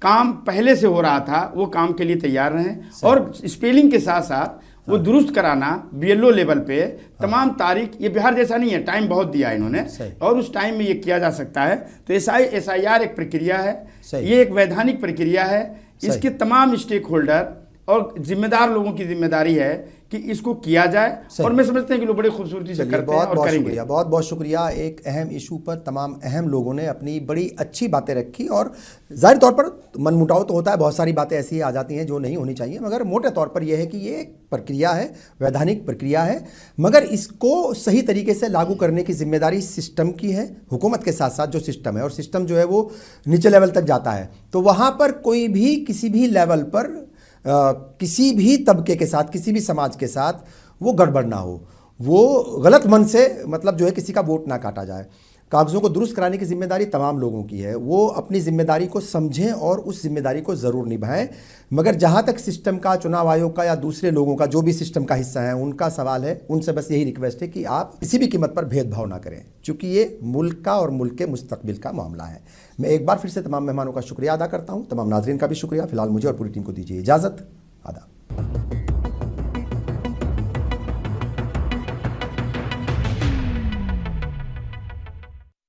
काम पहले से हो रहा था, वो काम के लिए तैयार रहें, और स्पेलिंग के साथ साथ वो दुरुस्त कराना BLO लेवल पे तमाम तारीख। ये बिहार जैसा नहीं है, टाइम बहुत दिया है इन्होंने, और उस टाइम में ये किया जा सकता है। तो SIR एक प्रक्रिया है, ये एक वैधानिक प्रक्रिया है। इसके तमाम स्टेक होल्डर और जिम्मेदार लोगों की जिम्मेदारी है कि इसको किया जाए, और मैं समझते हैं कि लोग बड़ी खूबसूरती से करते हैं और करेंगे। बहुत बहुत शुक्रिया। एक अहम इशू पर तमाम अहम लोगों ने अपनी बड़ी अच्छी बातें रखी, और जाहिर तौर पर मनमुटाव तो होता है, बहुत सारी बातें ऐसी आ जाती हैं जो नहीं होनी चाहिए, मगर मोटे तौर पर यह है कि ये एक प्रक्रिया है, वैधानिक प्रक्रिया है, मगर इसको सही तरीके से लागू करने की जिम्मेदारी सिस्टम की है, हुकूमत के साथ साथ जो सिस्टम है, और सिस्टम जो है वो नीचे लेवल तक जाता है। तो वहाँ पर कोई भी किसी भी लेवल पर किसी भी तबके के साथ, किसी भी समाज के साथ वो गड़बड़ ना हो, वो गलत मन से मतलब जो है किसी का वोट ना काटा जाए। कागज़ों को दुरुस्त कराने की जिम्मेदारी तमाम लोगों की है। वो अपनी जिम्मेदारी को समझें और उस जिम्मेदारी को ज़रूर निभाएं। मगर जहाँ तक सिस्टम का, चुनाव आयोग का या दूसरे लोगों का जो भी सिस्टम का हिस्सा है, उनका सवाल है, उनसे बस यही रिक्वेस्ट है कि आप किसी भी कीमत पर भेदभाव ना करें, क्योंकि ये मुल्क का और मुल्क के मुस्तकबिल का मामला है। मैं एक बार फिर से तमाम मेहमानों का शुक्रिया अदा करता हूँ, तमाम नाजरीन का भी शुक्रिया। फिलहाल मुझे और पूरी टीम को दीजिए इजाज़त। आदाब।